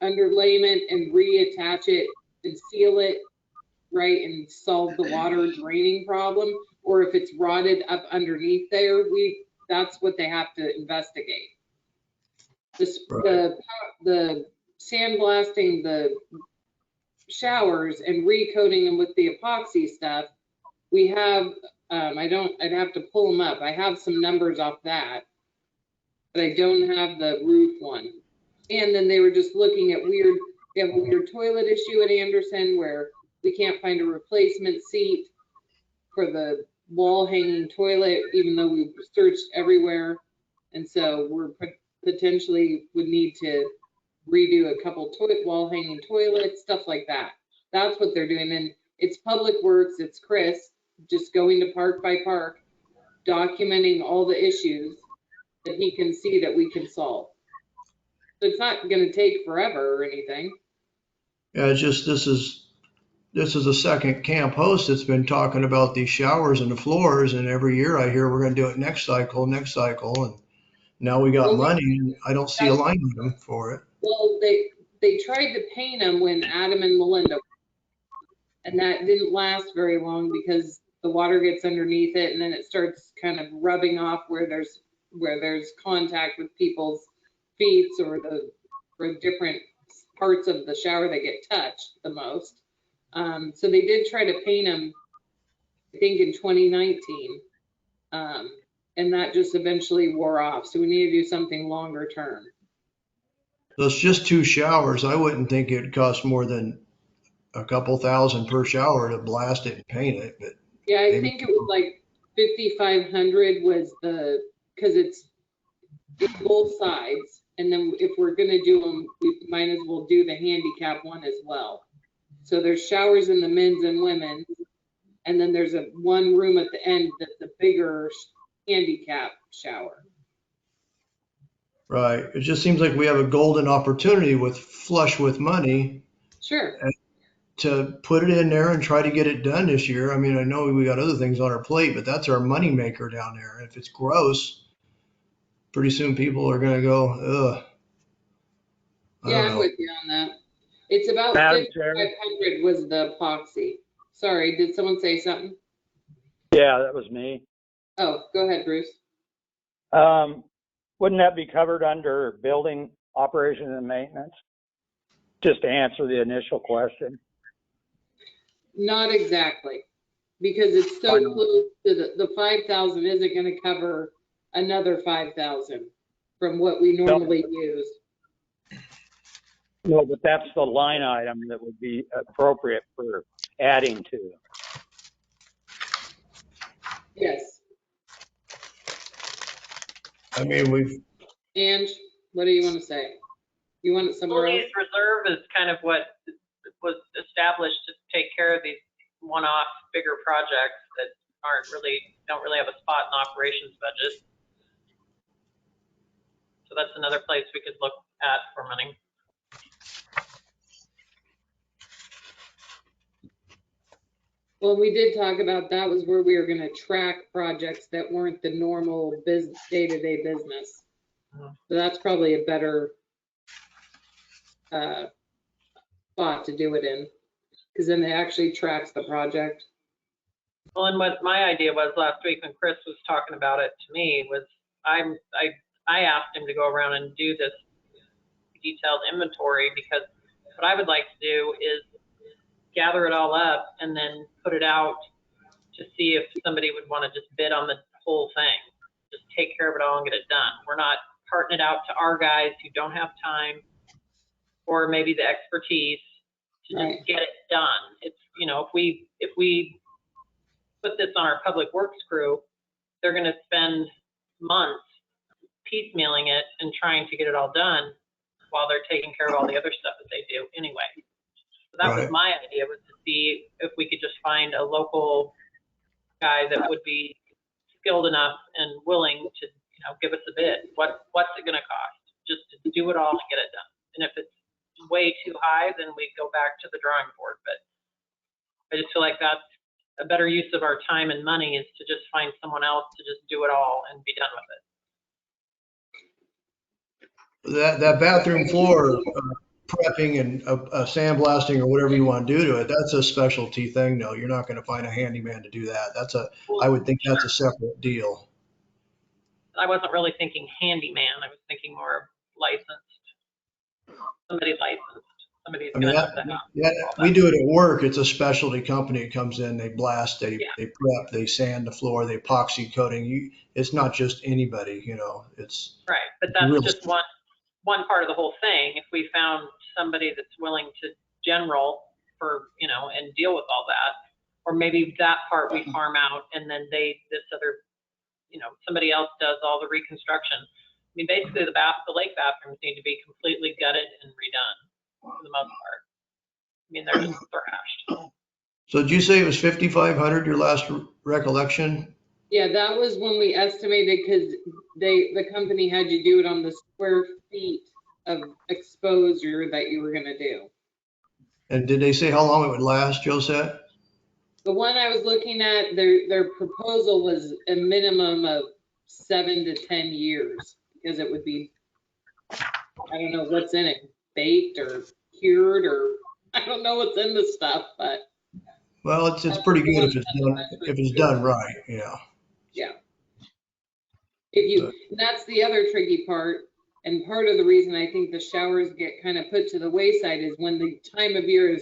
underlayment and reattach it and seal it, right, and solve the water draining problem, or if it's rotted up underneath there. That's what they have to investigate. The sandblasting the showers and recoating them with the epoxy stuff, we have, I'd have to pull them up. I have some numbers off that, but I don't have the roof one. And then they were just looking at they have a weird toilet issue at Anderson where we can't find a replacement seat for the wall hanging toilet, even though we've searched everywhere. And so we're potentially would need to redo a couple wall hanging toilets, stuff like that. That's what they're doing. And it's Public Works, it's Chris, just going to park by park, documenting all the issues that he can see that we can solve. So it's not going to take forever or anything. Yeah, it's just, this is this is the second camp host that's been talking about these showers and the floors, and every year I hear we're gonna do it next cycle, and now we got Well, money, and I don't see a line item for it. Well, they tried to paint them when Adam and Melinda, and that didn't last very long because the water gets underneath it and then it starts kind of rubbing off where there's contact with people's feet or different parts of the shower that get touched the most. So they did try to paint them, I think in 2019, and that just eventually wore off. So we need to do something longer term. So it's just 2 showers. I wouldn't think it'd cost more than a couple thousand per shower to blast it and paint it, but Yeah, I maybe. think it was like 5,500 was because it's both sides. And then if we're gonna do them, we might as well do the handicap one as well. So there's showers in the men's and women's, and then there's one room at the end that's a bigger handicap shower. Right. It just seems like we have a golden opportunity flush with money. Sure. To put it in there and try to get it done this year. I mean, I know we got other things on our plate, but that's our money maker down there. If it's gross, pretty soon people are going to go, ugh. Yeah, I'm with you on that. It's about 5,500 was the epoxy. Sorry, did someone say something? Yeah, that was me. Oh, go ahead, Bruce. Wouldn't that be covered under building operation and maintenance? Just to answer the initial question. Not exactly, because it's so close to the 5,000 isn't going to cover another 5,000 from what we normally use. No, but that's the line item that would be appropriate for adding to. Yes. I mean, And what do you want to say? You want it somewhere else? Facilities reserve is kind of what was established to take care of these one-off bigger projects that don't really have a spot in the operations budget. So that's another place we could look at for money. Well, we did talk about that was where we were going to track projects that weren't the normal day-to-day business. So that's probably a better spot to do it in, because then it actually tracks the project. Well, and what my idea was last week when Chris was talking about it to me was I asked him to go around and do this detailed inventory, because what I would like to do is gather it all up and then put it out to see if somebody would want to just bid on the whole thing. Just take care of it all and get it done. We're not parting it out to our guys who don't have time or maybe the expertise to just get it done. It's, you know, if we put this on our public works crew, they're going to spend months piecemealing it and trying to get it all done while they're taking care of all the other stuff that they do anyway. So that was my idea, was to see if we could just find a local guy that would be skilled enough and willing to, you know, give us a bid. What's it going to cost just to do it all and get it done? And if it's way too high, then we go back to the drawing board. But I just feel like that's a better use of our time and money, is to just find someone else to just do it all and be done with it. that bathroom floor prepping and sandblasting or whatever you want to do to it, that's a specialty thing. No, you're not going to find a handyman to do that. I would think that's a separate deal. I wasn't really thinking handyman. I was thinking more licensed, somebody licensed. Somebody's going to have to have. Yeah, we do it at work. It's a specialty company. It comes in, they blast, they prep, they sand the floor, they epoxy coating. It's not just anybody, you know. It's right, but that's just one part of the whole thing. If we found somebody that's willing to general for, you know, and deal with all that, or maybe that part we farm out and then this other, you know, somebody else does all the reconstruction. I mean, basically the lake bathrooms need to be completely gutted and redone for the most part. I mean, they're just thrashed. So did you say it was 5,500, your last recollection? Yeah, that was when we estimated, because the company had you do it on the square feet of exposure that you were going to do. And did they say how long it would last, Josette? The one I was looking at, their proposal was a minimum of 7 to 10 years because it would be, I don't know what's in it, baked or cured, or I don't know what's in the stuff, but Well, it's pretty good if it's done right. Yeah. yeah. That's the other tricky part. And part of the reason I think the showers get kind of put to the wayside is when the time of year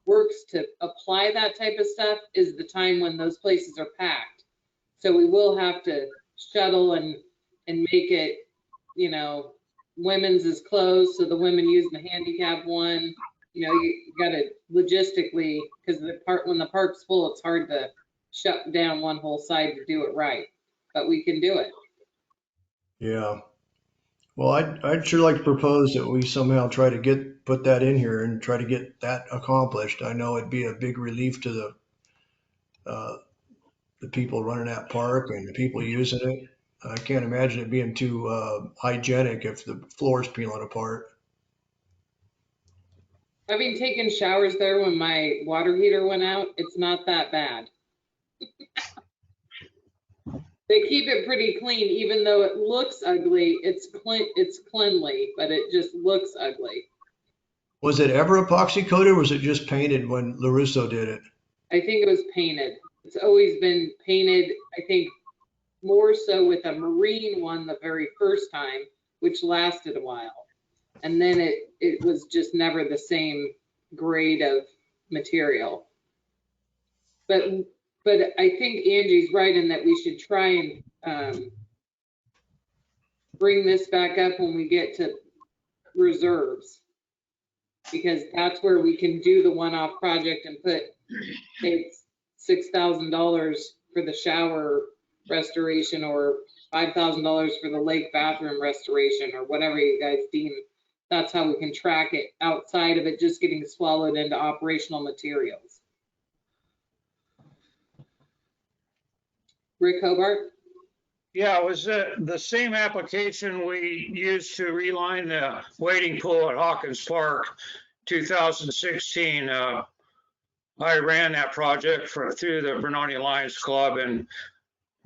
works to apply that type of stuff is the time when those places are packed. So we will have to shuttle and make it, you know, women's is closed, so the women use the handicap one. You know, you gotta logistically, because when the park's full, it's hard to shut down one whole side to do it right, but we can do it. Yeah. Well, I'd sure like to propose that we somehow try to put that in here and try to get that accomplished. I know it'd be a big relief to the people running that park and the people using it. I can't imagine it being too hygienic if the floor's peeling apart. Having taken showers there when my water heater went out, it's not that bad. They keep it pretty clean, even though it looks ugly. It's cleanly, but it just looks ugly. Was it ever epoxy coated or was it just painted when LaRusso did it? I think it was painted. It's always been painted, I think more so with a marine one the very first time, which lasted a while. And then it was just never the same grade of material. But I think Angie's right in that we should try and bring this back up when we get to reserves, because that's where we can do the one-off project and put $6,000 for the shower restoration or $5,000 for the lake bathroom restoration or whatever you guys deem. That's how we can track it outside of it just getting swallowed into operational materials. Rick Hobart? Yeah, it was the same application we used to reline the wading pool at Hawkins Park, 2016. I ran that project through the Vernonia Lions Club and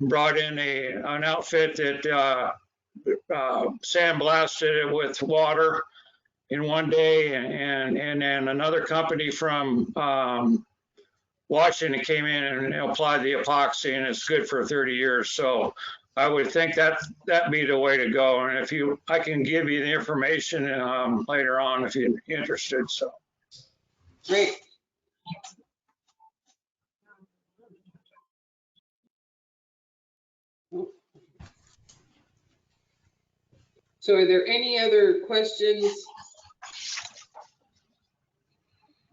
brought in an outfit that sandblasted it with water in one day, and then another company from Washington came in and applied the epoxy, and it's good for 30 years. So I would think that'd be the way to go. And I can give you the information later on if you're interested. So great. So are there any other questions,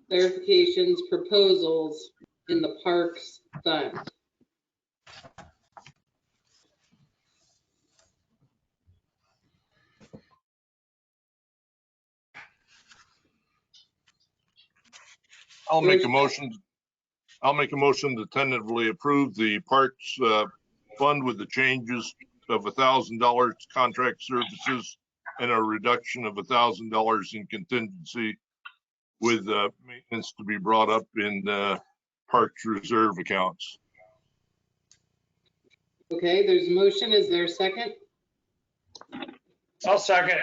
clarifications, proposals in the parks fund? I'll make a motion to tentatively approve the parks fund with the changes of $1,000 contract services and a reduction of $1,000 in contingency, with maintenance to be brought up in parks reserve accounts. Okay, there's a motion. Is there a second? I'll second.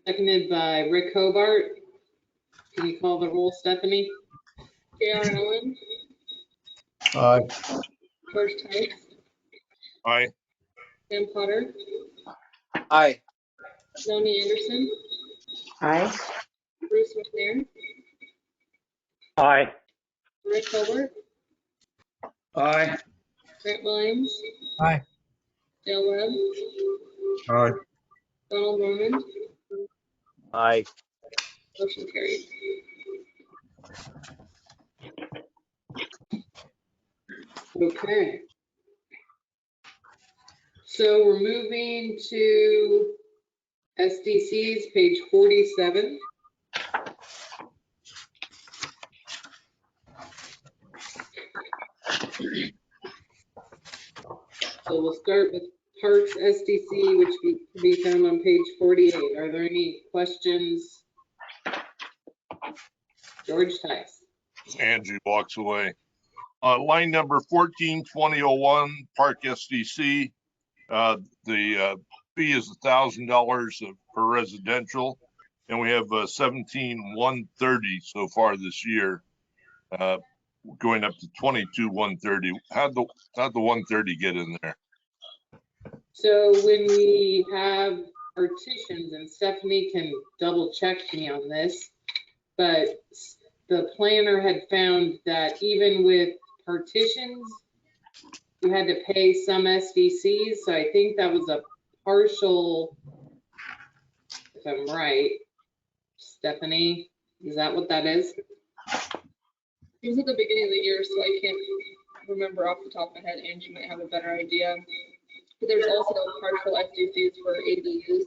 Seconded by Rick Hobart. Can you call the roll, Stephanie? J.R. Allen, Aye. George Tice, Aye. Sam Potter, Aye. Melanie Anderson, Aye. Bruce McNair, Aye. Rick Hobart, Aye. Grant Williams, Aye. Dale Webb, Aye. Donald Norman, Aye. motion carried. Okay. So we're moving to SDCs, page 47. So we'll start with Parks SDC, which can be found on page 48. Are there any questions George Tice. Angie walks away. Line number 142001, Park SDC. The fee is $1,000 per residential, and we have 17,130 so far this year, going up to 22,130. How'd the 130 get in there? So when we have partitions, and Stephanie can double check me on this, but the planner had found that even with partitions, you had to pay some SDCs. So I think that was a partial, if I'm right. Stephanie, is that what that is? It was at the beginning of the year, so I can't remember off the top of my head. Angie might have a better idea. But there's also partial SDCs for ADUs.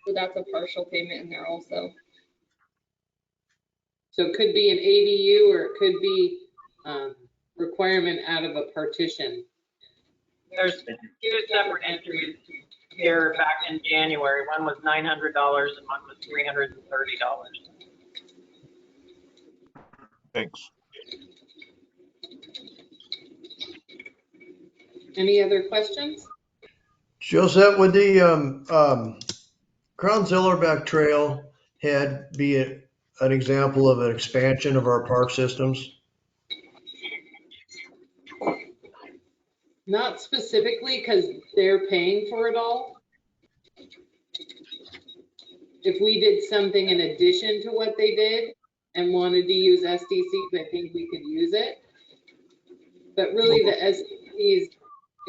So that's a partial payment in there also. So it could be an ADU or it could be requirement out of a partition. There's two separate entries here back in January. One was $900 and one was $330. Thanks. Any other questions? Josette, would the Crown Zillerback Trail head be an example of an expansion of our park systems? Not specifically, because they're paying for it all. If we did something in addition to what they did and wanted to use SDCs, I think we could use it. But really the SDCs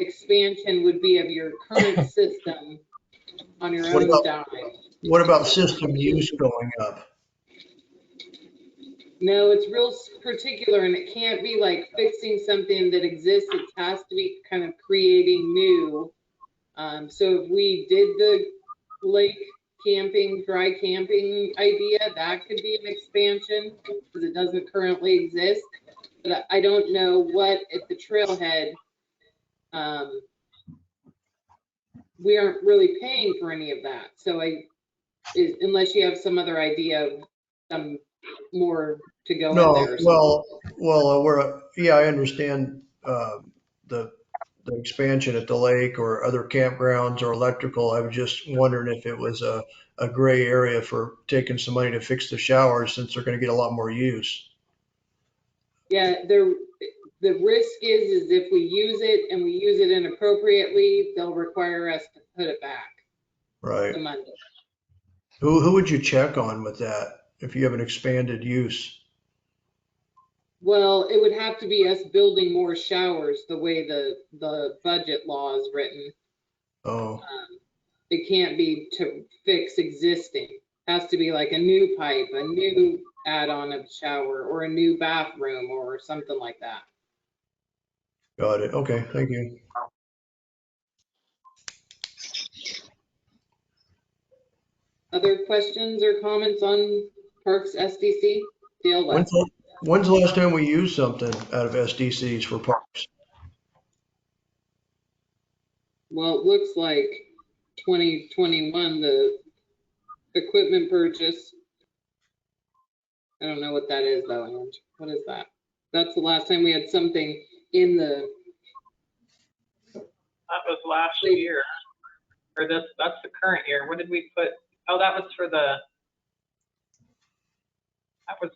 expansion would be of your current system on your own dime. What about system use going up? No, it's real particular, and it can't be like fixing something that exists. It has to be kind of creating new. So if we did the lake camping, dry camping idea, that could be an expansion because it doesn't currently exist. But I don't know what at the trailhead. We aren't really paying for any of that. So unless you have some other idea of some more to go in there. Yeah, I understand the expansion at the lake or other campgrounds or electrical. I was just wondering if it was a gray area for taking some money to fix the showers since they're going to get a lot more use. Yeah, the risk is if we use it and we use it inappropriately, they'll require us to put it back. Right. The money. Who would you check on with that if you have an expanded use? Well, it would have to be us building more showers the way the budget law is written. Oh. It can't be to fix existing. It has to be like a new pipe, a new add-on of shower, or a new bathroom or something like that. Got it. Okay, thank you. Other questions or comments on Parks SDC? Dale West. When's the last time we used something out of SDCs for parks? Well, it looks like 2021, the equipment purchase. I don't know what that is though, Ange. What is that? That's the last time we had something in the. That was last year, or that's the current year. What did we put? Oh, that was for that was,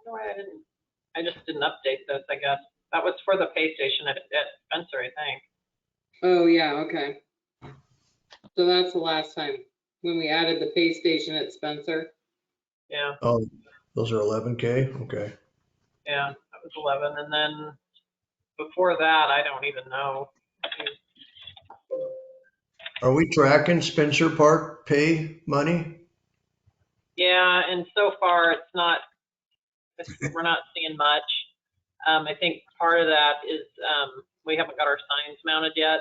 no, I just didn't update this, I guess. That was for the pay station at Spencer, I think. Oh yeah, okay. So that's the last time when we added the pay station at Spencer. Yeah. Oh, those are 11K? Okay. Yeah, that was 11. And then before that, I don't even know. Are we tracking Spencer Park pay money? Yeah, and so far we're not seeing much. I think part of that is we haven't got our signs mounted yet.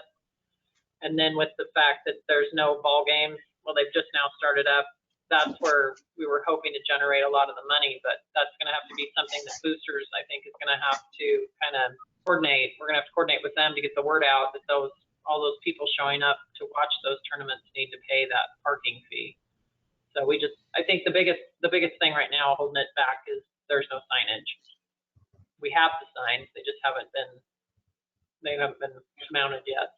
And then with the fact that there's no ball games, well, they've just now started up. That's where we were hoping to generate a lot of the money, but that's going to have to be something that Boosters, I think, is going to have to kind of coordinate. We're going to have to coordinate with them to get the word out that all those people showing up to watch those tournaments need to pay that parking fee. So I think the biggest thing right now holding it back is there's no signage. We have the signs, they haven't been mounted yet.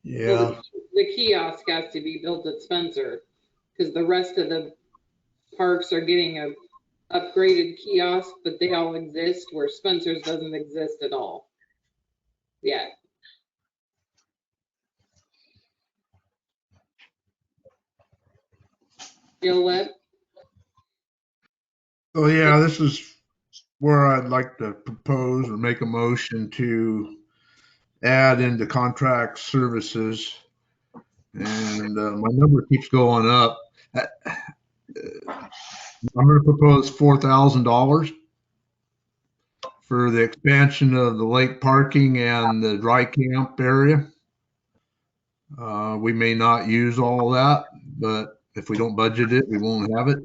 Yeah. Well, the kiosk has to be built at Spencer because the rest of the parks are getting a upgraded kiosk, but they all exist where Spencer's doesn't exist at all yet. Jill Webb? Oh yeah, this is where I'd like to propose or make a motion to add into contract services. And my number keeps going up. I'm going to propose $4,000 for the expansion of the lake parking and the dry camp area. We may not use all that, but if we don't budget it, we won't have it.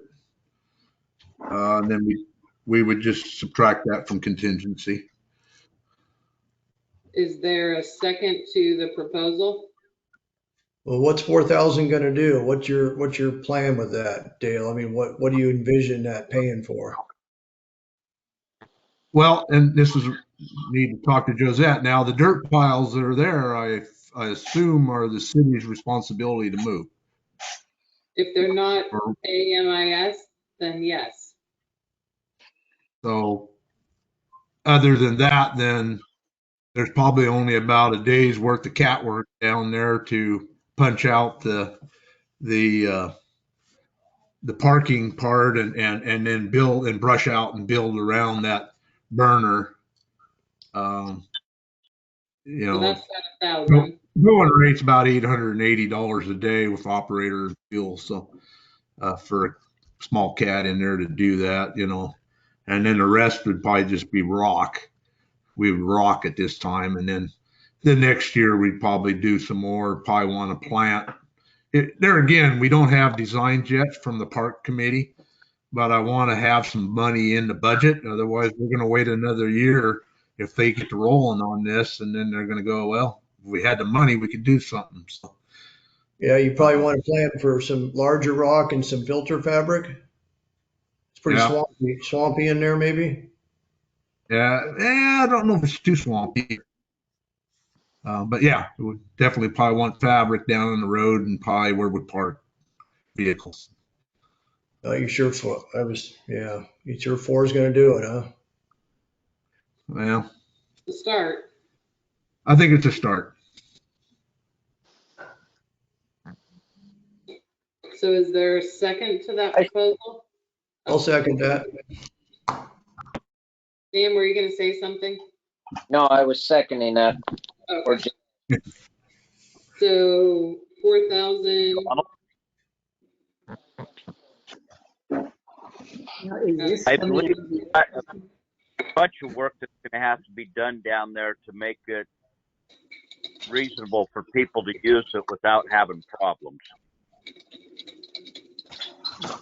And then we would just subtract that from contingency. Is there a second to the proposal? Well, what's 4,000 going to do? What's your plan with that, Dale? I mean, what do you envision that paying for? Well, and this is need to talk to Josette. Now, the dirt piles that are there, I assume are the city's responsibility to move. If they're not AMIS, then yes. So other than that, then there's probably only about a day's worth of cat work down there to punch out the parking part and then build and brush out and build around that burner. So that's about 1,000. Going rate's about $880 a day with operator and fuel. So for a small cat in there to do that, and then the rest would probably just be rock. We would rock at this time, and then the next year we'd probably do some more. Probably want to plant. There again, we don't have designs yet from the park committee, but I want to have some money in the budget. Otherwise, we're going to wait another year if they get to rolling on this, and then they're going to go, well, if we had the money, we could do something. So, Yeah, you probably want to plan for some larger rock and some filter fabric. It's pretty swampy in there, maybe. Yeah, I don't know if it's too swampy. But yeah, it would definitely probably want fabric down on the road and probably where we park vehicles. You sure you sure 4 is going to do it, huh? Well, To start. I think it's a start. So is there a second to that proposal? I'll second that. Dan, were you going to say something? No, I was seconding that. Okay. So 4,000. I believe a bunch of work that's going to have to be done down there to make it reasonable for people to use it without having problems.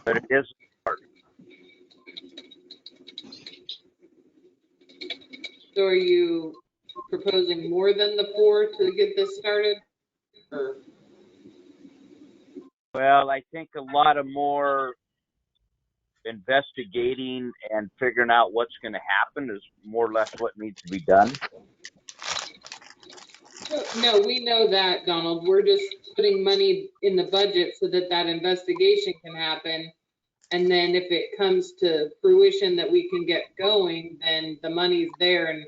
But it is hard. So are you proposing more than the 4 to get this started? Or? Well, I think a lot of more investigating and figuring out what's going to happen is more or less what needs to be done. No, we know that, Donald. We're just putting money in the budget so that that investigation can happen. And then if it comes to fruition that we can get going, then the money's there and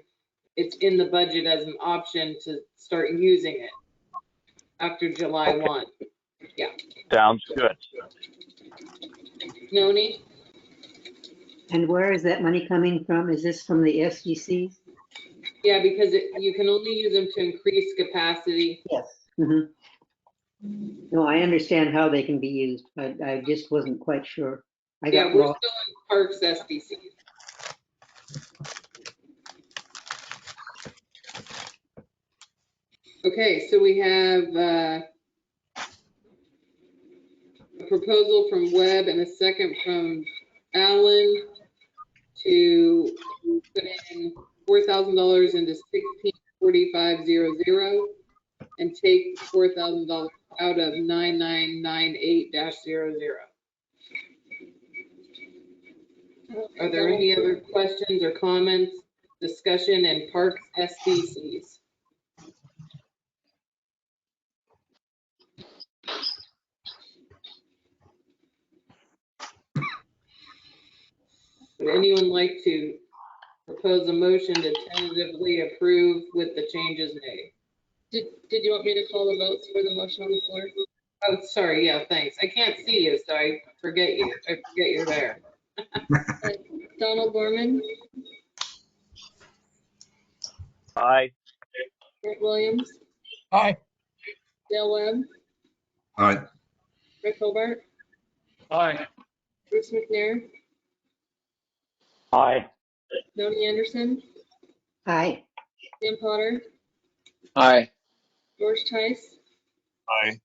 it's in the budget as an option to start using it after July 1. Yeah. Sounds good. Noni? And where is that money coming from? Is this from the SDC? Yeah, because you can only use them to increase capacity. Yes. No, I understand how they can be used, but I just wasn't quite sure. Yeah, we're still in Parks SDC. Okay, so we have a proposal from Webb and a second from Allen to put in $4,000 into 164500. and take $4,000 out of 9998-00. Are there any other questions or comments, discussion in Parks SDCs? Would anyone like to propose a motion to tentatively approve with the changes made? Did you want me to call the votes for the motion on the floor? Oh, sorry. Yeah, thanks. I can't see you, so I forget you. I forget you're there. Donald Gorman, Aye. Grant Williams, Aye. Dale Webb, Aye. Rick Hobart, Aye. Bruce McNair, Aye. Noni Anderson, Aye. Sam Potter, Aye. George Tice, Aye.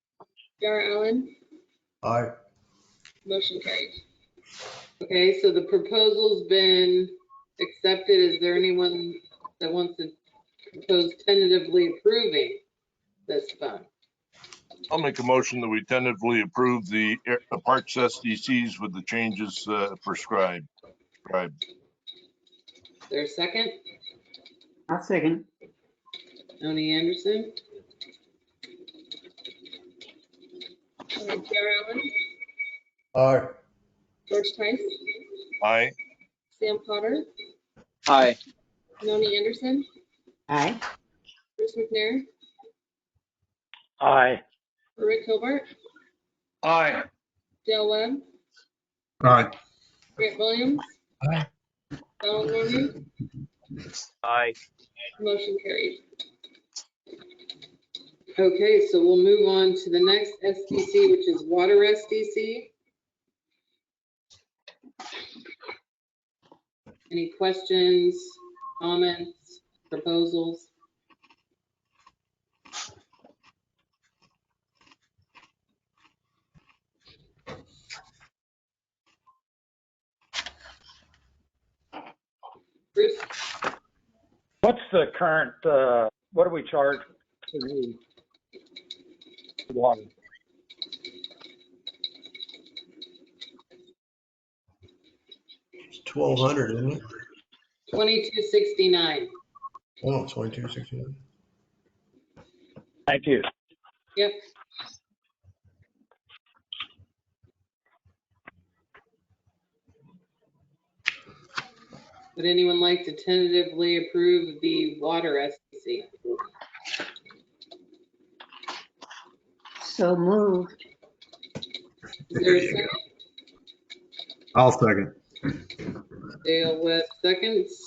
Yara Allen, Aye. motion carried. Okay, so the proposal's been accepted. Is there anyone that wants to propose tentatively approving this fund? I'll make a motion that we tentatively approve the Parks SDCs with the changes prescribed. Is there a second? I'll second. Noni Anderson, Yara Allen, Aye. George Tice, Aye. Sam Potter, Aye. Noni Anderson, Aye. Bruce McNair, Aye. Rick Hobart, Aye. Dale Webb, Aye. Grant Williams, Aye. Donald Gorman, Aye. motion carried. okay, so we'll move on to the next SDC, which is Water SDC. Any questions, comments, proposals? Bruce? What's the current, what do we charge for the water? It's 1,200, isn't it? $22.69. Oh, 22.69. Thank you. Yep. Would anyone like to tentatively approve the water SDC? So moved. Is there a second? I'll second. Dale Webb seconds.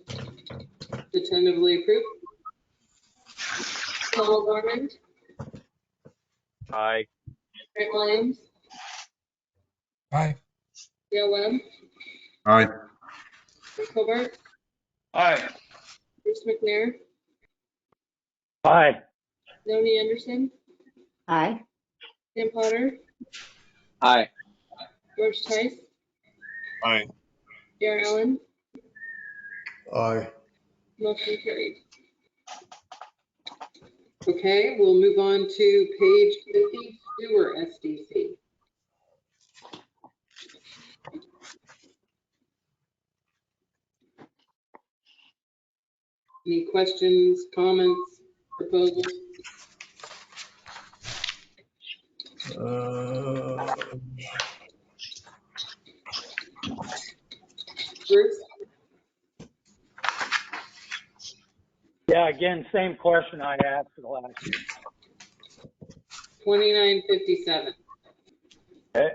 To tentatively approve. Donald Gorman, Aye. Grant Williams, Aye. Dale Webb, Aye. Rick Hobart, Aye. Bruce McNair, Aye. Noni Anderson, Aye. Sam Potter, Aye. George Tice, Aye. Yara Allen, Aye. motion carried. Okay, we'll move on to page 50, Sewer SDC. Any questions, comments, proposals? Bruce? Yeah, again, same question I asked the last year. $29.57. Okay.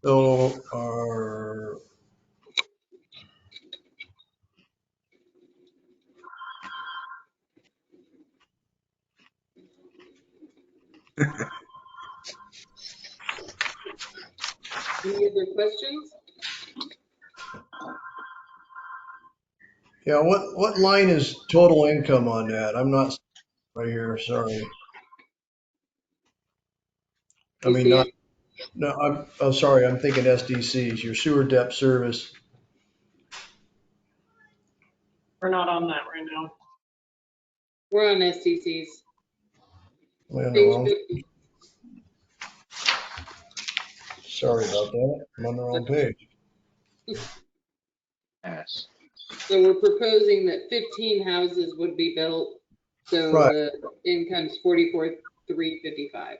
So our Any other questions? yeah, what line is total income on that? I'm not right here, sorry. I mean, not, no, I'm sorry, I'm thinking SDCs, your sewer depth service. We're not on that right now. We're on SDCs. Am I on the Page wrong? 50. Sorry about that. I'm on the wrong page. Yes. So we're proposing that 15 houses would be built. So Right. the income's 44,355.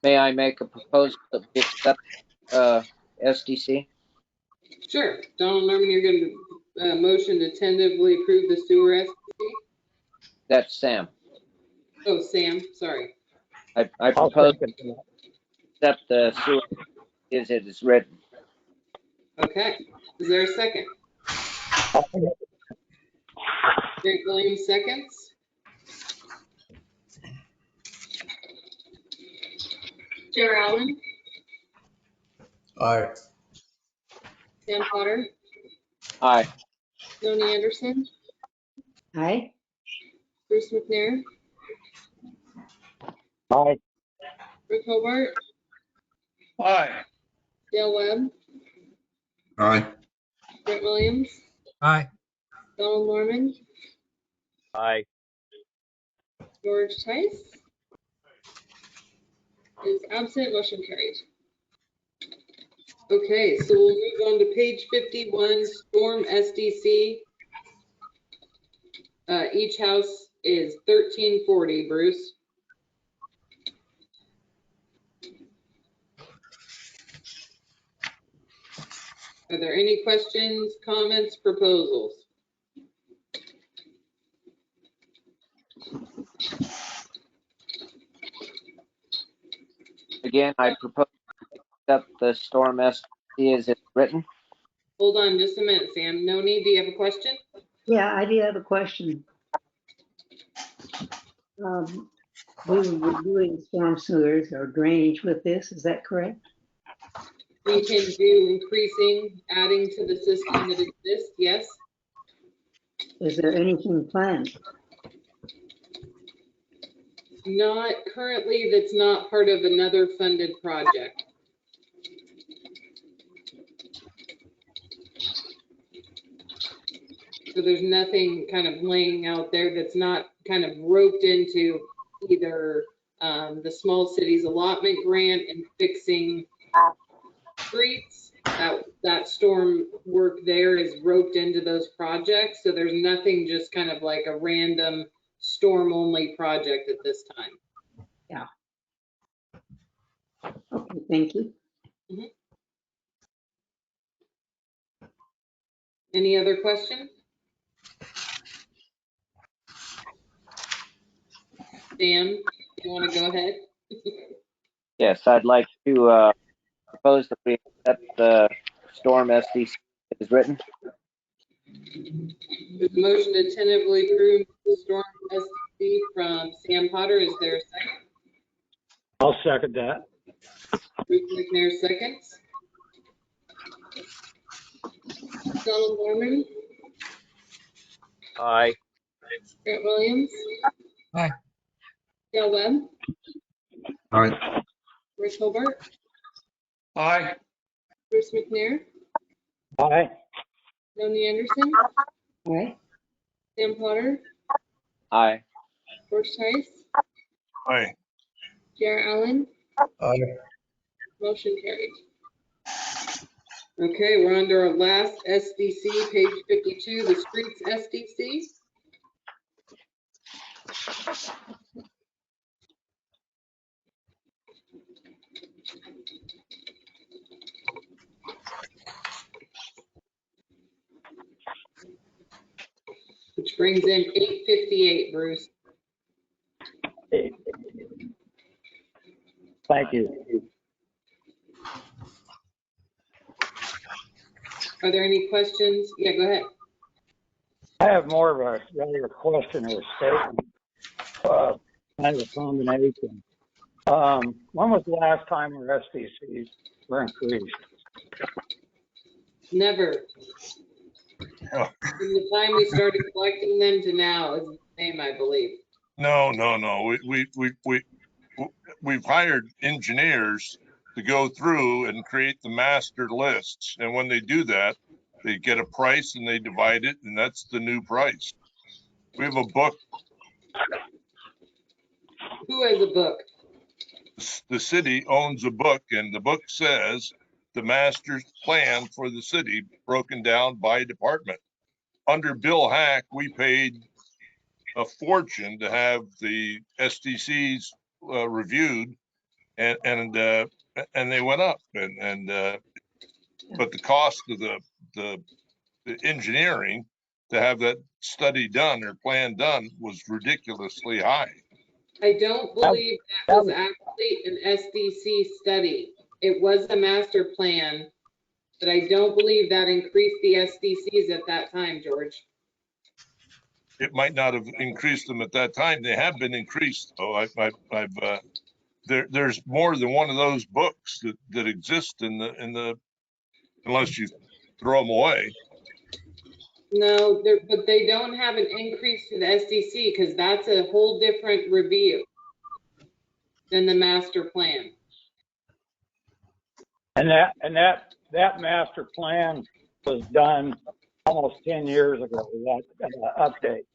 May I make a proposal that we accept SDC? Sure. Donald Norman, you're going to motion to tentatively approve the sewer SDC? That's Sam. Oh, Sam, sorry. I I'll propose second to accept the sewer as it is written. Okay. Is there a second? that. Greg Williams seconds. Chair Allen, Aye. Sam Potter, Aye. Tony Anderson, Aye. Bruce McNair, Aye. Rick Hobart, Aye. Dale Webb, Aye. Brent Williams, Aye. Donald Norman, Aye. George Tice is absent, motion carried. Okay, so we'll move on to page 51, Storm SDC. Each house is $13.40, Bruce. Are there any questions, comments, proposals? Again, I propose to accept the storm SDC as it's written. Hold on just a minute, Sam. Noni, do you have a question? Yeah, I do have a question. We were doing storm sewers or drainage with this, is that correct? We can do increasing, adding to the system that exists, yes? Is there anything planned? Not currently, that's not part of another funded project. So there's nothing kind of laying out there that's not kind of roped into either the small cities allotment grant and fixing streets. That storm work there is roped into those projects. So there's nothing just kind of like a random storm only project at this time. Yeah. Okay, thank you. Any other questions? Sam, you want to go ahead? Yes, I'd like to propose that we accept the storm SDC as is written. There's a motion to tentatively approve the storm SDC from Sam Potter. Is there a second? I'll second that. Bruce McNair seconds. Donald Norman, Aye. Grant Williams. Aye. Dale Webb, Aye. Rick Hobart, Aye. Bruce McNair, Aye. Tony Anderson, Aye. Sam Potter, Aye. George Tice, Aye. Jared Allen, Aye. motion carried. Okay, we're on to our last SDC, page 52, the streets SDC. Which brings in 858, Bruce. Thank you. Are there any questions? Yeah, go ahead. I have more of a rather question or a statement, kind of a combination. When was the last time our SDCs were increased? Never. Oh, From the time we started collecting them to now is the same, I believe. no. We've hired engineers to go through and create the master lists. And when they do that, they get a price and they divide it, and that's the new price. We have a book. Who has a book? The city owns a book, and the book says the master plan for the city broken down by department. Under Bill Hack, we paid a fortune to have the SDCs reviewed, and they went up, but the cost of the engineering to have that study done or plan done was ridiculously high. I don't believe that was actually an SDC study. It was a master plan, but I don't believe that increased the SDCs at that time, George. It might not have increased them at that time. They have been increased, though. There's more than one of those books that exist in the unless you throw them away. No, but they don't have an increase to the SDC because that's a whole different review than the master plan. And that master plan was done almost 10 years ago, that update.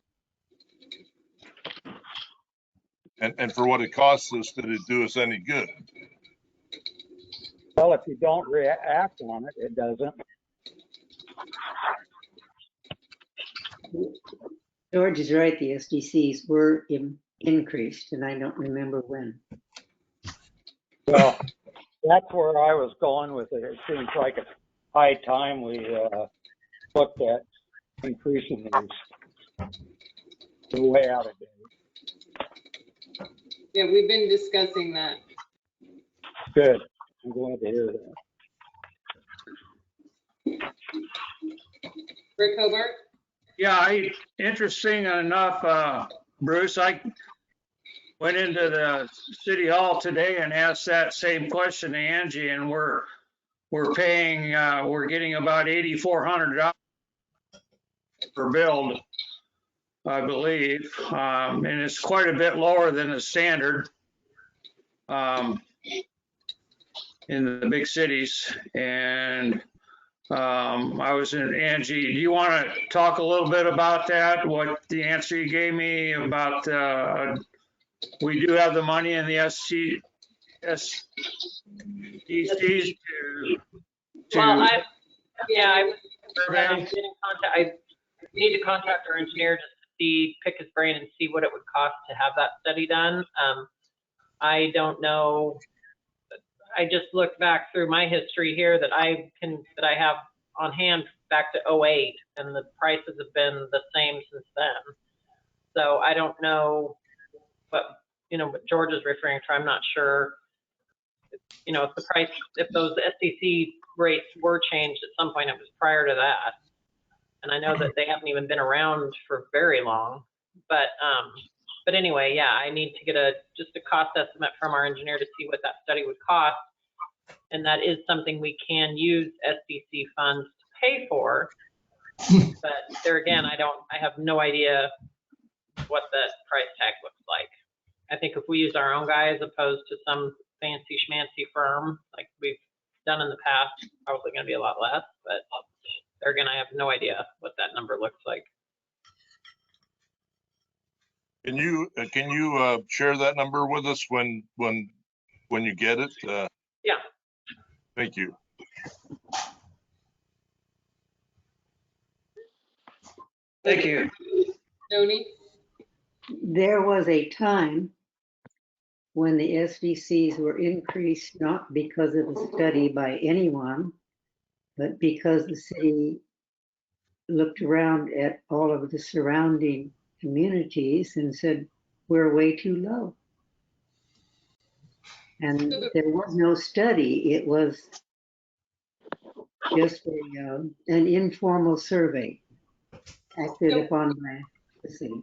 And for what it costs us, did it do us any good? Well, if you don't react on it, it doesn't. George is right, the SDCs were increased, and I don't remember when. Well, that's where I was going with it. It seems like it's high time we looked at increasing these. They're way out of date. Yeah, we've been discussing that. Good. I'm glad to hear that. Rick Hobart? Yeah, interesting enough, Bruce, I went into the city hall today and asked that same question to Angie, and we're paying, we're getting about $8,400 per build, I believe, and it's quite a bit lower than the standard in the big cities. And I was in, Angie, do you want to talk a little bit about that? What the answer you gave me about, we do have the money in the SDCs to well, I was getting in contact. I need to contact our engineer just to pick his brain and see what it would cost to have that study done. I don't know. I just looked back through my history here that I have on hand back to 2008, and the prices have been the same since then. So I don't know what George is referring to. I'm not sure. If the price, if those SDC rates were changed at some point, it was prior to that. And I know that they haven't even been around for very long. But anyway, yeah, I need to get just a cost estimate from our engineer to see what that study would cost. And that is something we can use SDC funds to pay for. But there again, I have no idea what the price tag looks like. I think if we use our own guy as opposed to some fancy schmancy firm like we've done in the past, probably going to be a lot less. But there again, I have no idea what that number looks like. Can you share that number with us when you get it? Yeah. Thank you. Thank you. Tony? There was a time when the SDCs were increased not because of a study by anyone, but because the city looked around at all of the surrounding communities and said, we're way too low. And there was no study. It was just an informal survey acted upon by the city.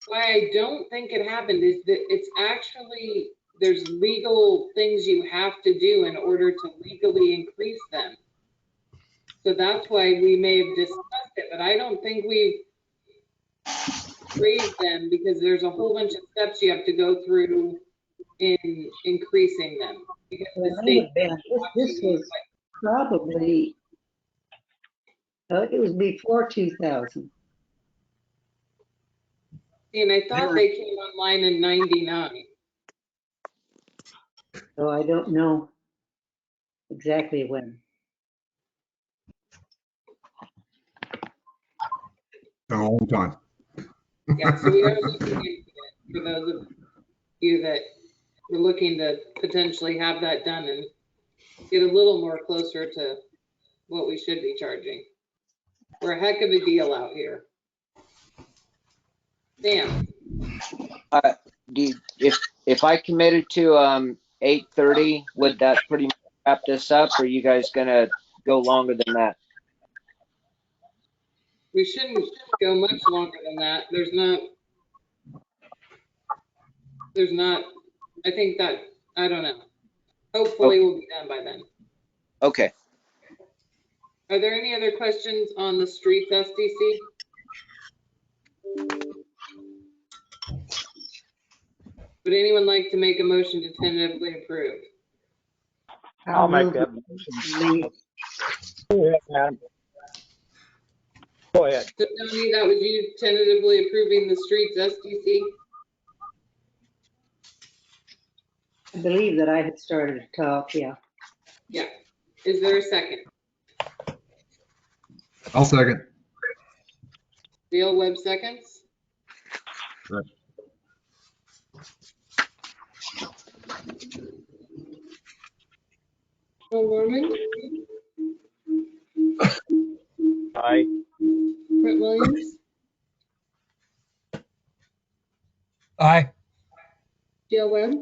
Why I don't think it happened is that it's actually, there's legal things you have to do in order to legally increase them. So that's why we may have discussed it, but I don't think we've raised them because there's a whole bunch of steps you have to go through in increasing them. Because the state. This was probably, it was before 2000. And I thought they came online in 99. So I don't know exactly when. A long time. Yeah, so we are looking into it for those of you that were looking to potentially have that done and get a little more closer to what we should be charging. We're a heck of a deal out here. Sam, If I committed to 8:30, would that pretty much wrap this up? Or are you guys gonna go longer than that? we shouldn't go much longer than that. There's not, I think that, I don't know. Hopefully we'll be done by then. Okay. Are there any other questions on the streets SDC? Would anyone like to make a motion to tentatively approve? I'll make that motion. Go ahead, Adam. Go ahead. So Tony, that was you tentatively approving the streets SDC? I believe that I had started to talk, yeah. Yeah. Is there a second? I'll second. Dale Webb seconds. Right. Paul Norman, Aye. Brett Williams, Aye. Dale Webb,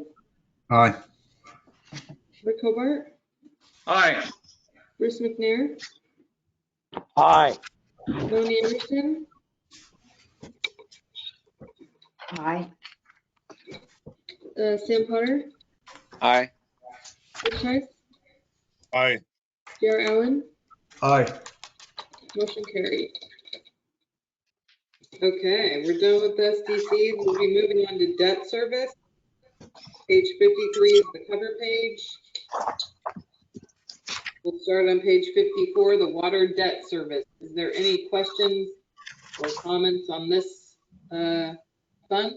Aye. Rick Hobart, Aye. Bruce McNair, Aye. Melanie Anderson, Aye. Sam Potter, Aye. Rich Heiss, Aye. J.R. Allen, Aye. motion carried. Okay, we're done with SDC. We'll be moving on to debt service. Page 53 is the cover page. We'll start on page 54, the water debt service. Is there any questions or comments on this fund?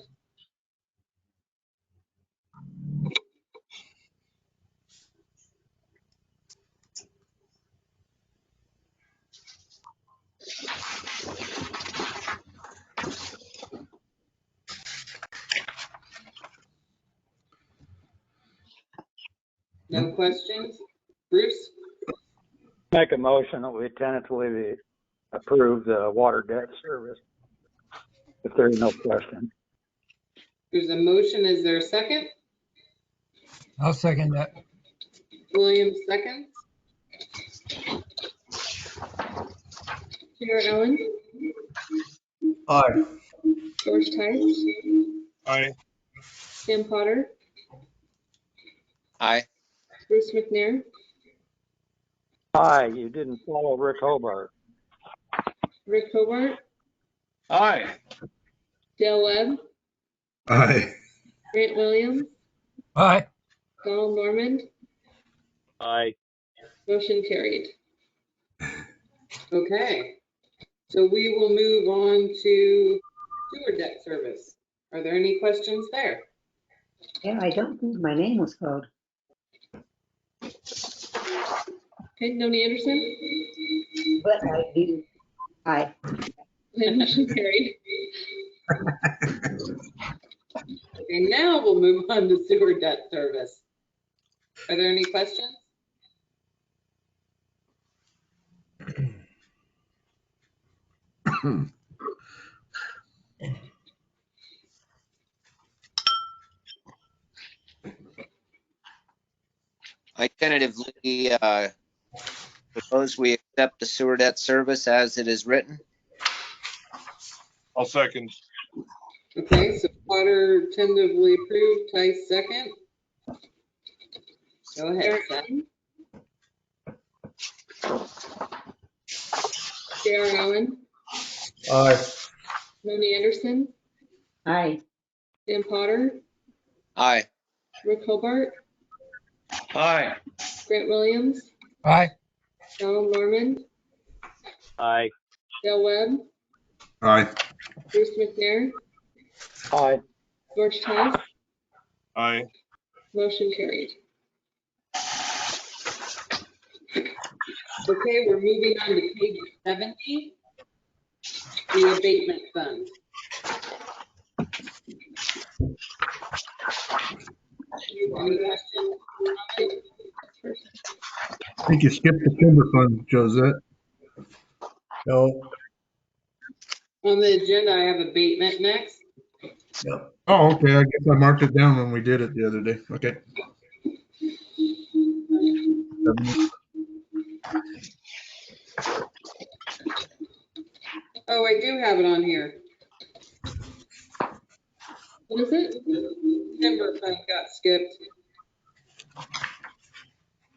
No questions? Bruce? Make a motion that we tentatively approve the water debt service. If there's no question. There's a motion. Is there a second? I'll second that. Williams seconds. J.R. Allen, Aye. George Tice, Aye. Sam Potter, Aye. Bruce McNair, Aye, you didn't follow Rick Hobart. Rick Hobart, Aye. Dale Webb, Aye. Grant Williams, Aye. Donald Norman, Aye. motion carried. Okay. So we will move on to sewer debt service. Are there any questions there? Yeah, I don't think my name was called. Okay, Melanie Anderson, But I do. Aye. okay, motion carried. Okay, now we'll move on to sewer debt service. Are there any questions? I tentatively propose we accept the sewer debt service as it is written. I'll second. Okay, so Potter tentatively approved, Tice second. Go ahead, Seth. J.R. Allen, Aye. Tony Anderson, Aye. Dan Potter, Aye. Rick Hobart, Aye. Grant Williams, Aye. Donald Norman, Aye. Dale Webb, Aye. Bruce McNair, Aye. George Toss, Aye. motion carried. Okay, we're moving on to page 70, the abatement fund. Any questions? I think you skipped the timber fund, Josette. No. On the agenda, I have abatement next. Yep. Oh, okay. I guess I marked it down when we did it the other day. Okay. Oh, I do have it on here. What is it? Timber fund got skipped.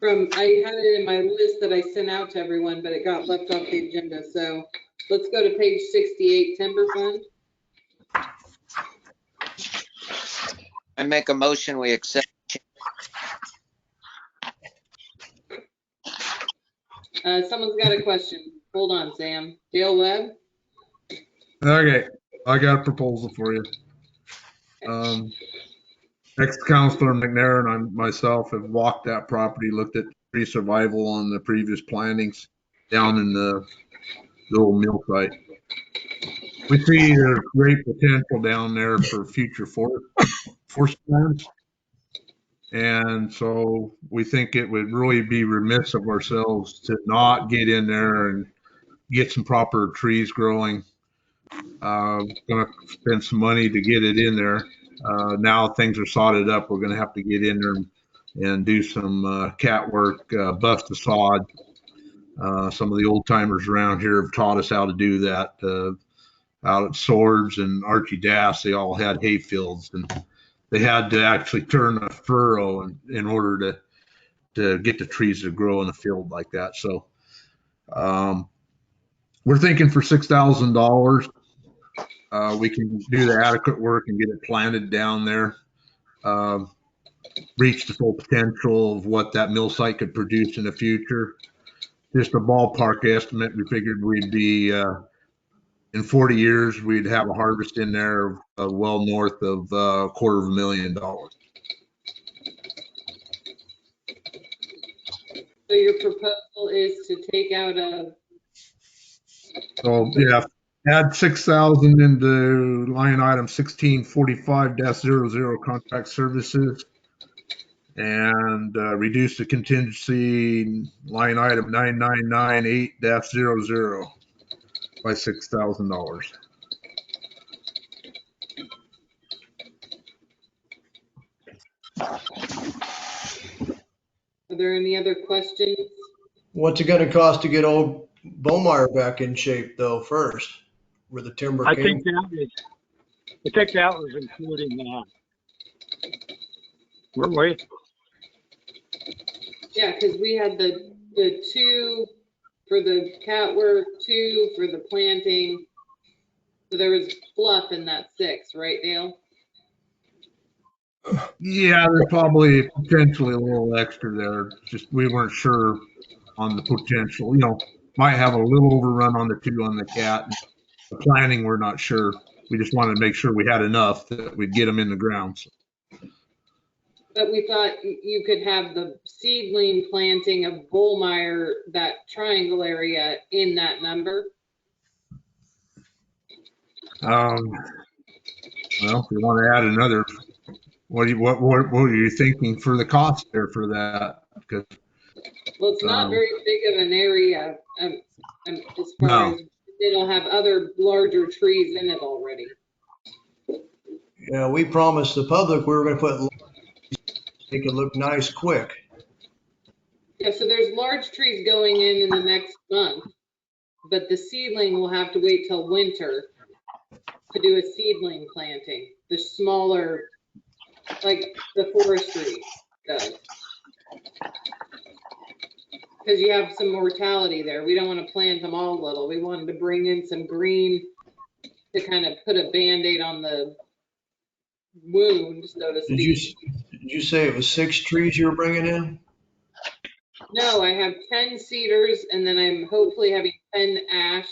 I had it in my list that I sent out to everyone, but it got left off the agenda. So let's go to page 68, timber fund. I make a motion, we accept. Someone's got a question. Hold on, Sam. Dale Webb? Okay. I got a proposal for you. Ex-Councilor McNair and myself have walked that property, looked at tree survival on the previous plantings down in the old mill site. We see there's great potential down there for future forest plans. And so we think it would really be remiss of ourselves to not get in there and get some proper trees growing. Gonna spend some money to get it in there. Now things are sodded up. We're gonna have to get in there and do some cat work, bust the sod. Some of the old timers around here have taught us how to do that. Out at Swords and Archie Das, they all had hay fields, and they had to actually turn a furrow in order to get the trees to grow in a field like that. So we're thinking for $6,000. We can do the adequate work and get it planted down there, reach the full potential of what that mill site could produce in the future. Just a ballpark estimate, we figured we'd be, in 40 years, we'd have a harvest in there of well north of $250,000. So your proposal is to take out a. So yeah, add 6,000 into line item 1645-00 contract services, and reduce the contingency line item 9998-00 by $6,000. Are there any other questions? What's it gonna cost to get old Bullmeyer back in shape though first, where the timber I came? think that was including that. Were we? Yeah, because we had the 2 for the cat work, 2 for the planting. So there was fluff in that 6, right, Dale? Yeah, there's probably potentially a little extra there. Just we weren't sure on the potential. Might have a little overrun on the 2 on the cat. The planning, we're not sure. We just wanted to make sure we had enough that we'd get them in the ground. So. But we thought you could have the seedling planting of Bullmeyer, that triangle area, in that number. Well, if we want to add another, what are you thinking for the cost there for that? Because well, it's not very big of an area, as far as it'll have other larger trees in it already. Yeah, we promised the public we were gonna put, make it look nice quick. Yeah, so there's large trees going in the next month, but the seedling will have to wait till winter to do a seedling planting. The smaller, like the forestry does. Because you have some mortality there. We don't want to plant them all little. We wanted to bring in some green to kind of put a Band-Aid on the wound, so to speak. Did you say it was 6 trees you were bringing in? No, I have 10 cedars, and then I'm hopefully having 10 ash.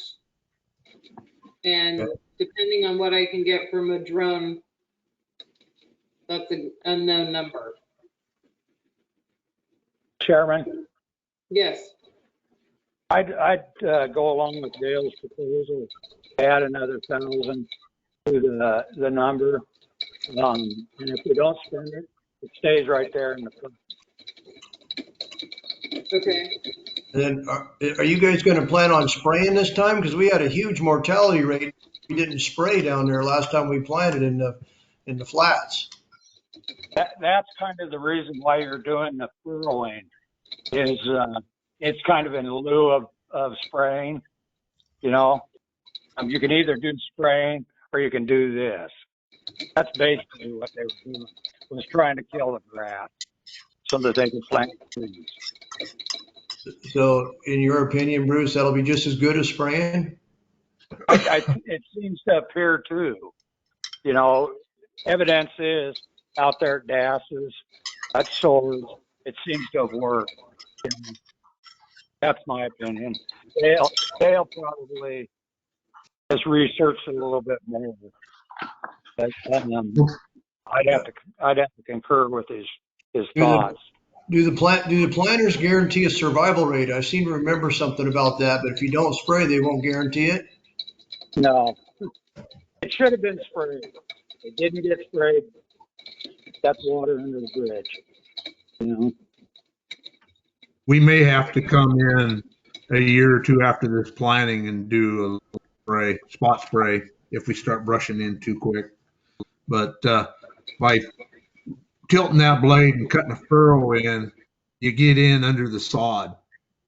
And depending on what I can get from a drone, that's an unknown number. Chairman, Yes. I'd go along with Dale's proposal, add another 1,000 to the number. And if we don't spend it, it stays right there in the fund. Okay. And then are you guys going to plan on spraying this time? Because we had a huge mortality rate. We didn't spray down there last time we planted in the flats. That's kind of the reason why you're doing the furrowing is it's kind of in lieu of spraying, you know. You can either do spraying or you can do this. That's basically what they were doing, was trying to kill the grass so that they could plant trees. So in your opinion, Bruce, that'll be just as good as spraying? It seems to appear to. You know, evidence is out there at dashes, at sores. It seems to have worked. You know, that's my opinion. Dale probably has researched it a little bit more. But, I'd have to concur with his thoughts. Do the planters guarantee a survival rate? I seem to remember something about that, but if you don't spray, they won't guarantee it? No. It should have been sprayed. It didn't get sprayed. That's water under the bridge. You know? We may have to come in a year or two after this planting and do a spot spray if we start brushing in too quick. But by tilting that blade and cutting a furrow in, you get in under the sod,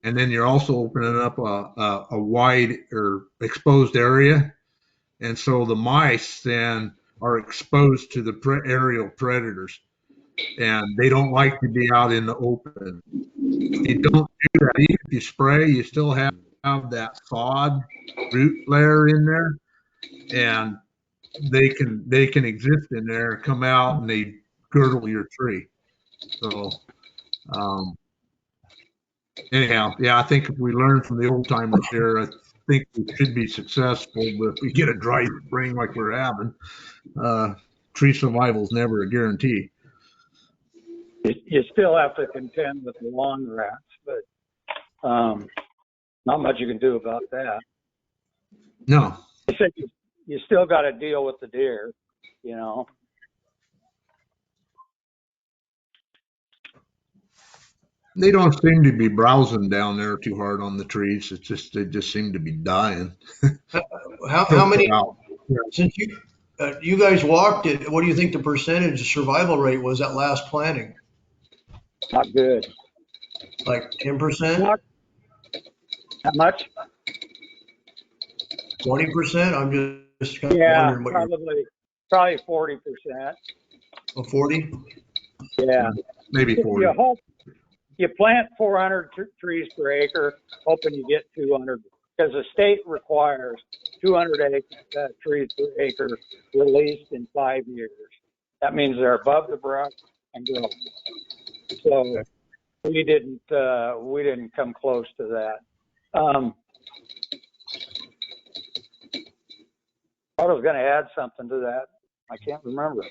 and then you're also opening up a wide or exposed area, and so the mice then are exposed to the aerial predators, and they don't like to be out in the open. If you don't do that, even if you spray, you still have that sod root layer in there, and they can exist in there, come out, and they girdle your tree. So anyhow, yeah, I think if we learn from the old timers here, I think we should be successful. But if we get a dry spring like we're having, tree survival is never a guarantee. You still have to contend with the lawn rats, but not much you can do about that. No. You still got to deal with the deer, you know. They don't seem to be browsing down there too hard on the trees. It's just they just seem to be dying. How many? Since you guys walked it, what do you think the percentage survival rate was at last planting? Not good. Like 10%? How much? 20%? I'm just kind of wondering what probably 40%. Oh, 40? Yeah. Maybe 40. You plant 400 trees per acre, hoping you get 200, because the state requires 200 trees per acre released in 5 years. That means they're above the brush and growing. So we didn't come close to that. I was going to add something to that. I can't remember.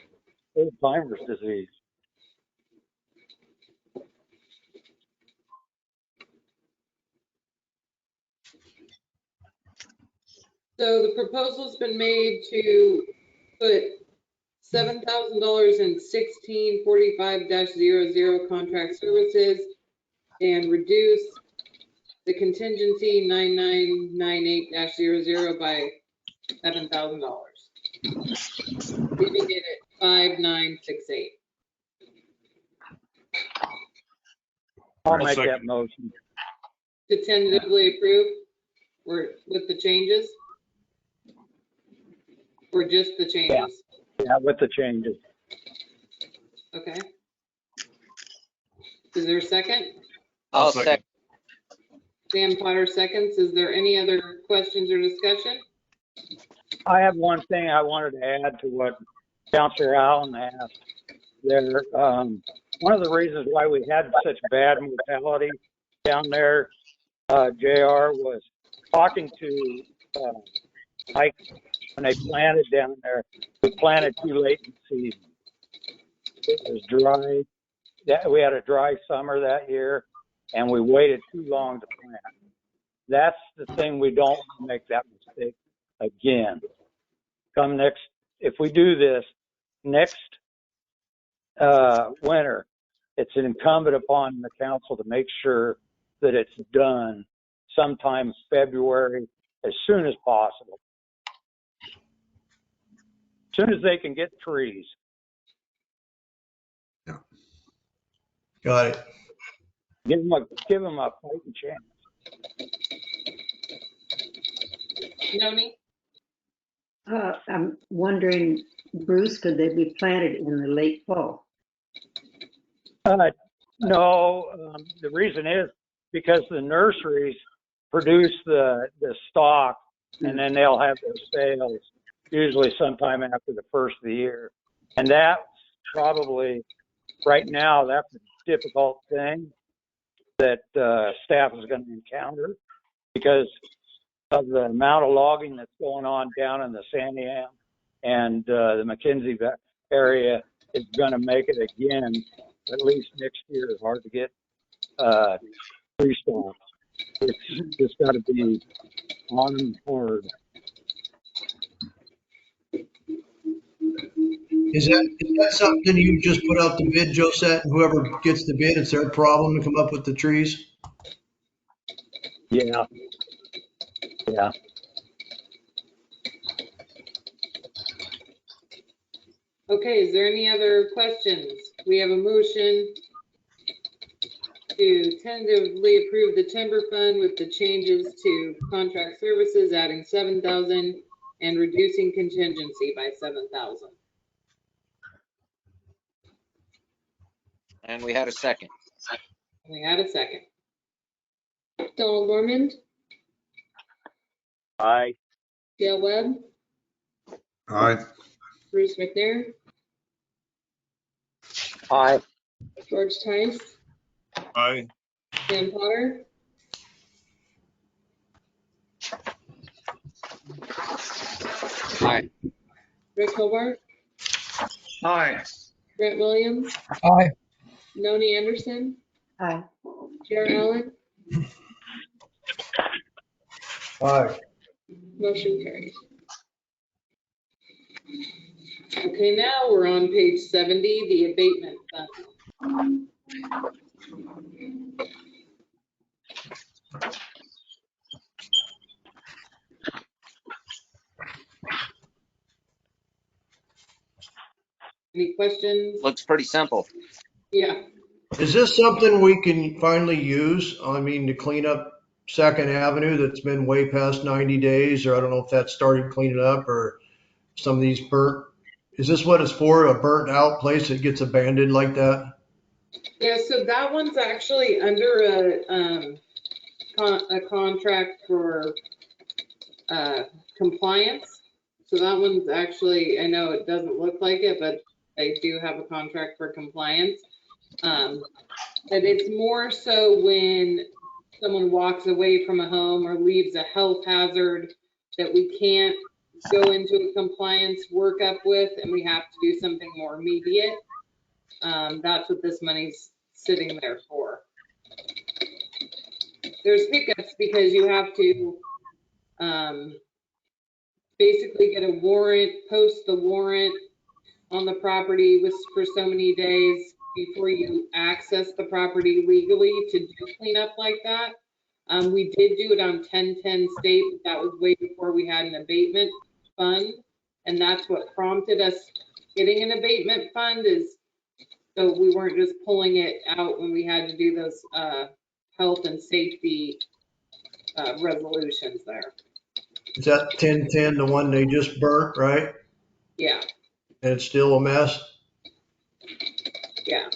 Alzheimer's disease. So the proposal's been made to put $7,000 in 1645-00 contract services and reduce the contingency 9998-00 by $7,000, leaving it at 5968. I'll make that motion. To tentatively approve, or with the changes, or just the changes? Yeah, with the changes. Okay. Is there a second? I'll second. Sam Potter seconds. Is there any other questions or discussion? I have one thing I wanted to add to what Councilor Allen asked there. One of the reasons why we had such bad mortality down there, JR, was talking to Mike when they planted down there. We planted too late in the season. It was dry. We had a dry summer that year, and we waited too long to plant. That's the thing we don't want to make that mistake again. If we do this next winter, it's incumbent upon the council to make sure that it's done sometime February, as soon as possible. As soon as they can get trees. Yeah. Got it. Give them a fighting chance. Noni? I'm wondering, Bruce, could they be planted in the late fall? No, the reason is because the nurseries produce the stock, and then they'll have their sales usually sometime after the first of the year. And that's probably, right now, that's a difficult thing that staff is going to encounter because of the amount of logging that's going on down in the Sandiam and the McKenzie area is going to make it again, at least next year, hard to get tree stumps. It's just got to be on them hard. Is that something you just put out the bid, Josette, and whoever gets the bid, it's their problem to come up with the trees? Yeah. Yeah. Okay, is there any other questions? We have a motion to tentatively approve the timber fund with the changes to contract services, adding 7,000 and reducing contingency by 7,000. And we had a second. We had a second. Donald Gorman, Aye. Dale Webb, Aye. Bruce McNair, Aye. George Tice, Aye. Dan Potter, Aye. Rick Hobart, Aye. Grant Williams, Aye. Noni Anderson, Aye. Chair Allen, Aye. motion carries. Okay, now we're on page 70, the abatement fund. Any questions? Looks pretty simple. Yeah. Is this something we can finally use? I mean, to clean up Second Avenue that's been way past 90 days, or I don't know if that started cleaning up or some of these burnt. Is this what it's for? A burnt out place that gets abandoned like that? Yeah, so that one's actually under a contract for compliance. So that one's actually, I know it doesn't look like it, but they do have a contract for compliance. But it's more so when someone walks away from a home or leaves a health hazard that we can't go into a compliance workup with, and we have to do something more immediate. That's what this money's sitting there for. There's hiccups because you have to basically get a warrant, post the warrant on the property for so many days before you access the property legally to do cleanup like that. We did do it on 1010 state, but that was way before we had an abatement fund. And that's what prompted us getting an abatement fund, is so we weren't just pulling it out when we had to do those health and safety resolutions there. Is that 1010 the one they just burnt, right? Yeah. And it's still a mess? Yeah.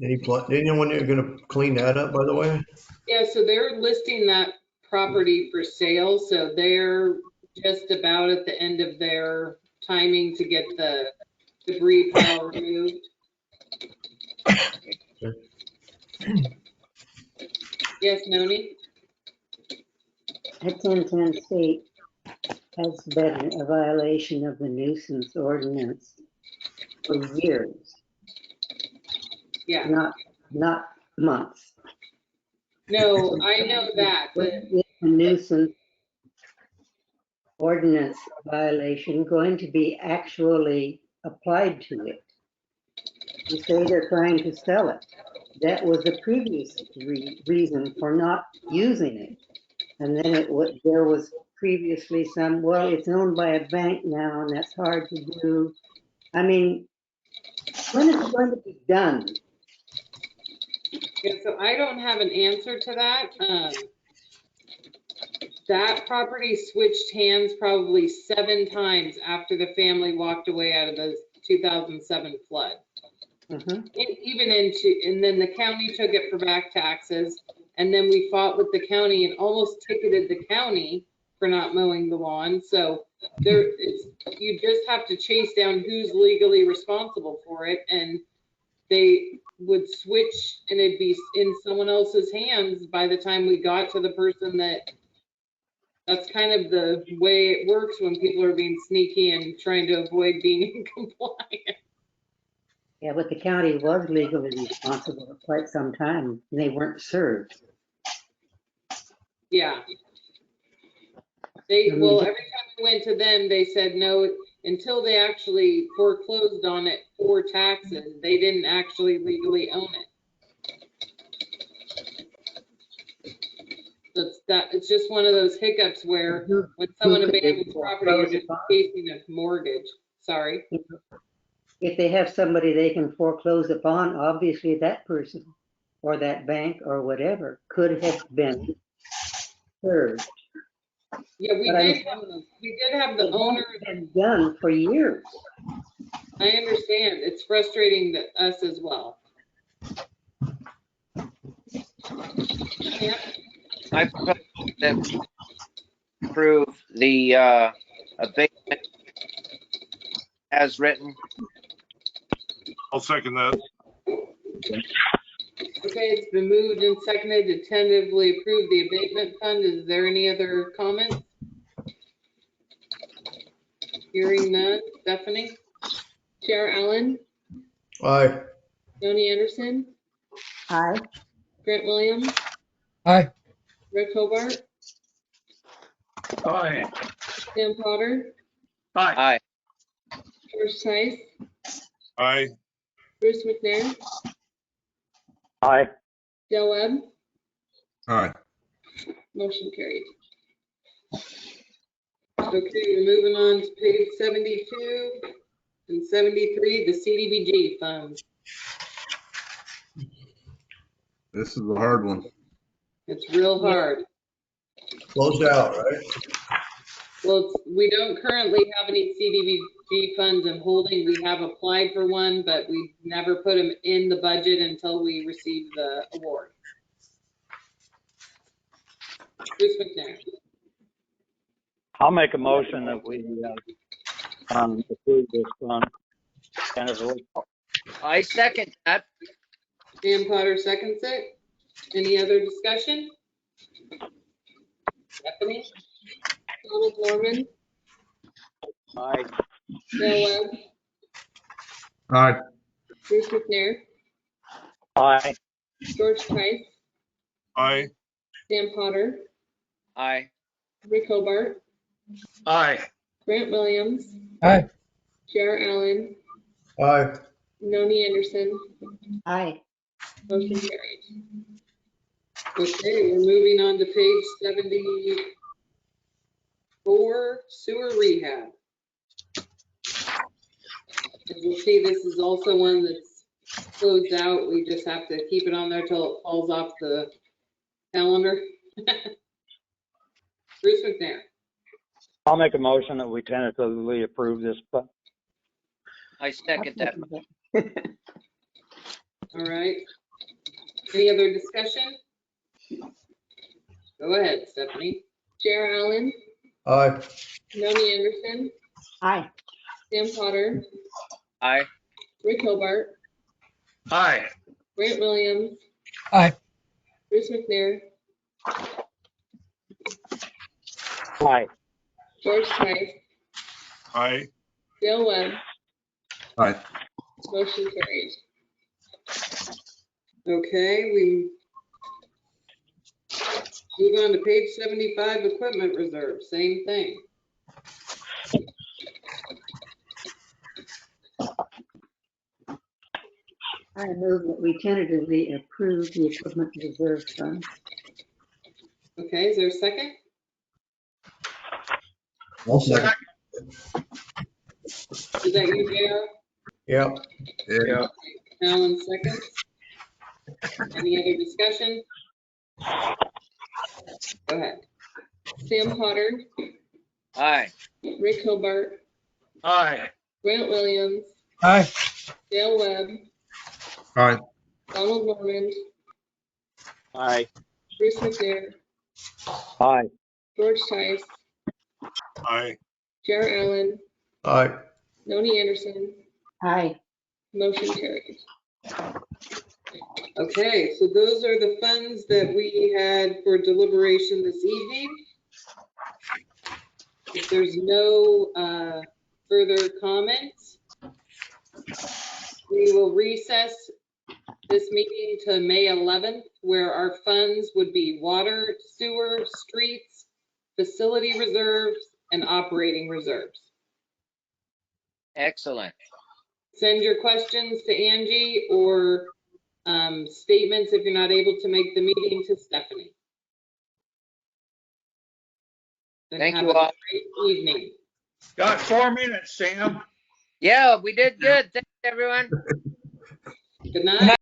Anyone going to clean that up, by the way? Yeah, so they're listing that property for sale. So they're just about at the end of their timing to get the debris pile removed. Yes, Noni? At 1010 State has been a violation of the nuisance ordinance for years, Yeah. not months. No, I know that, but Is a nuisance ordinance violation going to be actually applied to it? You say they're trying to sell it. That was the previous reason for not using it. And then there was previously some, well, it's owned by a bank now and that's hard to do. I mean, when is it going to be done? yeah, so I don't have an answer to that. That property switched hands probably 7 times after the family walked away out of the 2007 flood. And then the county took it for back taxes, and then we fought with the county and almost ticketed the county for not mowing the lawn. So you just have to chase down who's legally responsible for it, and they would switch and it'd be in someone else's hands by the time we got to the person that's kind of the way it works when people are being sneaky and trying to avoid being in compliance. Yeah, but the county was legally responsible for quite some time and they weren't served. Yeah. Well, every time we went to them, they said no, until they actually foreclosed on it for taxes, they didn't actually legally own it. It's just one of those hiccups where when someone abandons property, you're just chasing a mortgage. Sorry. If they have somebody they can foreclose upon, obviously that person or that bank or whatever could have been served. Yeah, we did have the owner. It's been done for years. I understand. It's frustrating to us as well. Yeah. I propose that we approve the abatement as written. I'll second that. Okay, it's been moved and seconded to tentatively approve the abatement fund. Is there any other comments? Hearing none. Stephanie? Chair Allen, Aye. Joni Anderson, Aye. Grant Williams, Aye. Rick Hobart, Aye. Sam Potter, Aye. Aye. George Tice, Aye. Bruce McNair, Aye. Dale Webb, All right. motion carried. Okay, we're moving on to page 72 and 73, the CDBG funds. This is a hard one. It's real hard. Closed out, right? Well, we don't currently have any CDBG funds in holding. We have applied for one, but we never put them in the budget until we receive the award. Bruce McNair. I'll make a motion that we approve this fund. I second that. Sam Potter seconds it. Any other discussion? Stephanie? Donald Norman, Aye. Dale Webb, All right. Bruce McNair, Aye. George Tice, Aye. Sam Potter, Aye. Rick Hobart, Aye. Grant Williams, Aye. Chair Allen, Aye. Noni Anderson, Aye. motion carried. Okay, we're moving on to page 74, sewer rehab. As you'll see, this is also one that's closed out. We just have to keep it on there till it falls off the calendar. Bruce McNair. I'll make a motion that we tentatively approve this fund. I second that. All right. Any other discussion? Go ahead, Stephanie. Chair Allen, Aye. Noni Anderson, Aye. Sam Potter, Aye. Rick Hobart, Aye. Grant Williams, Aye. Bruce McNair, Aye. George Tice, Aye. Dale Webb, Aye. motion carried. Okay, we move on to page 75, equipment reserve, same thing. I move that we tentatively approve the equipment reserve fund. Okay, is there a second? I'll second. Is that you, JR? Yep. Yeah. Alan seconds. Any other discussion? Go ahead. Sam Potter, Aye. Rick Hobart, Aye. Grant Williams, Aye. Dale Webb, Aye. Donald Norman, Aye. Bruce McNair, Aye. George Tice, Aye. Jar Allen, Aye. Noni Anderson, Aye. motion carried. Okay, so those are the funds that we had for deliberation this evening. If there's no further comments, we will recess this meeting to May 11th, where our funds would be water, sewer, streets, facility reserves, and operating reserves. Excellent. Send your questions to Angie or statements if you're not able to make the meeting to Stephanie. And Thank have you a all. great evening. Got 4 minutes, Sam. Yeah, we did good. Thanks, everyone. Good night.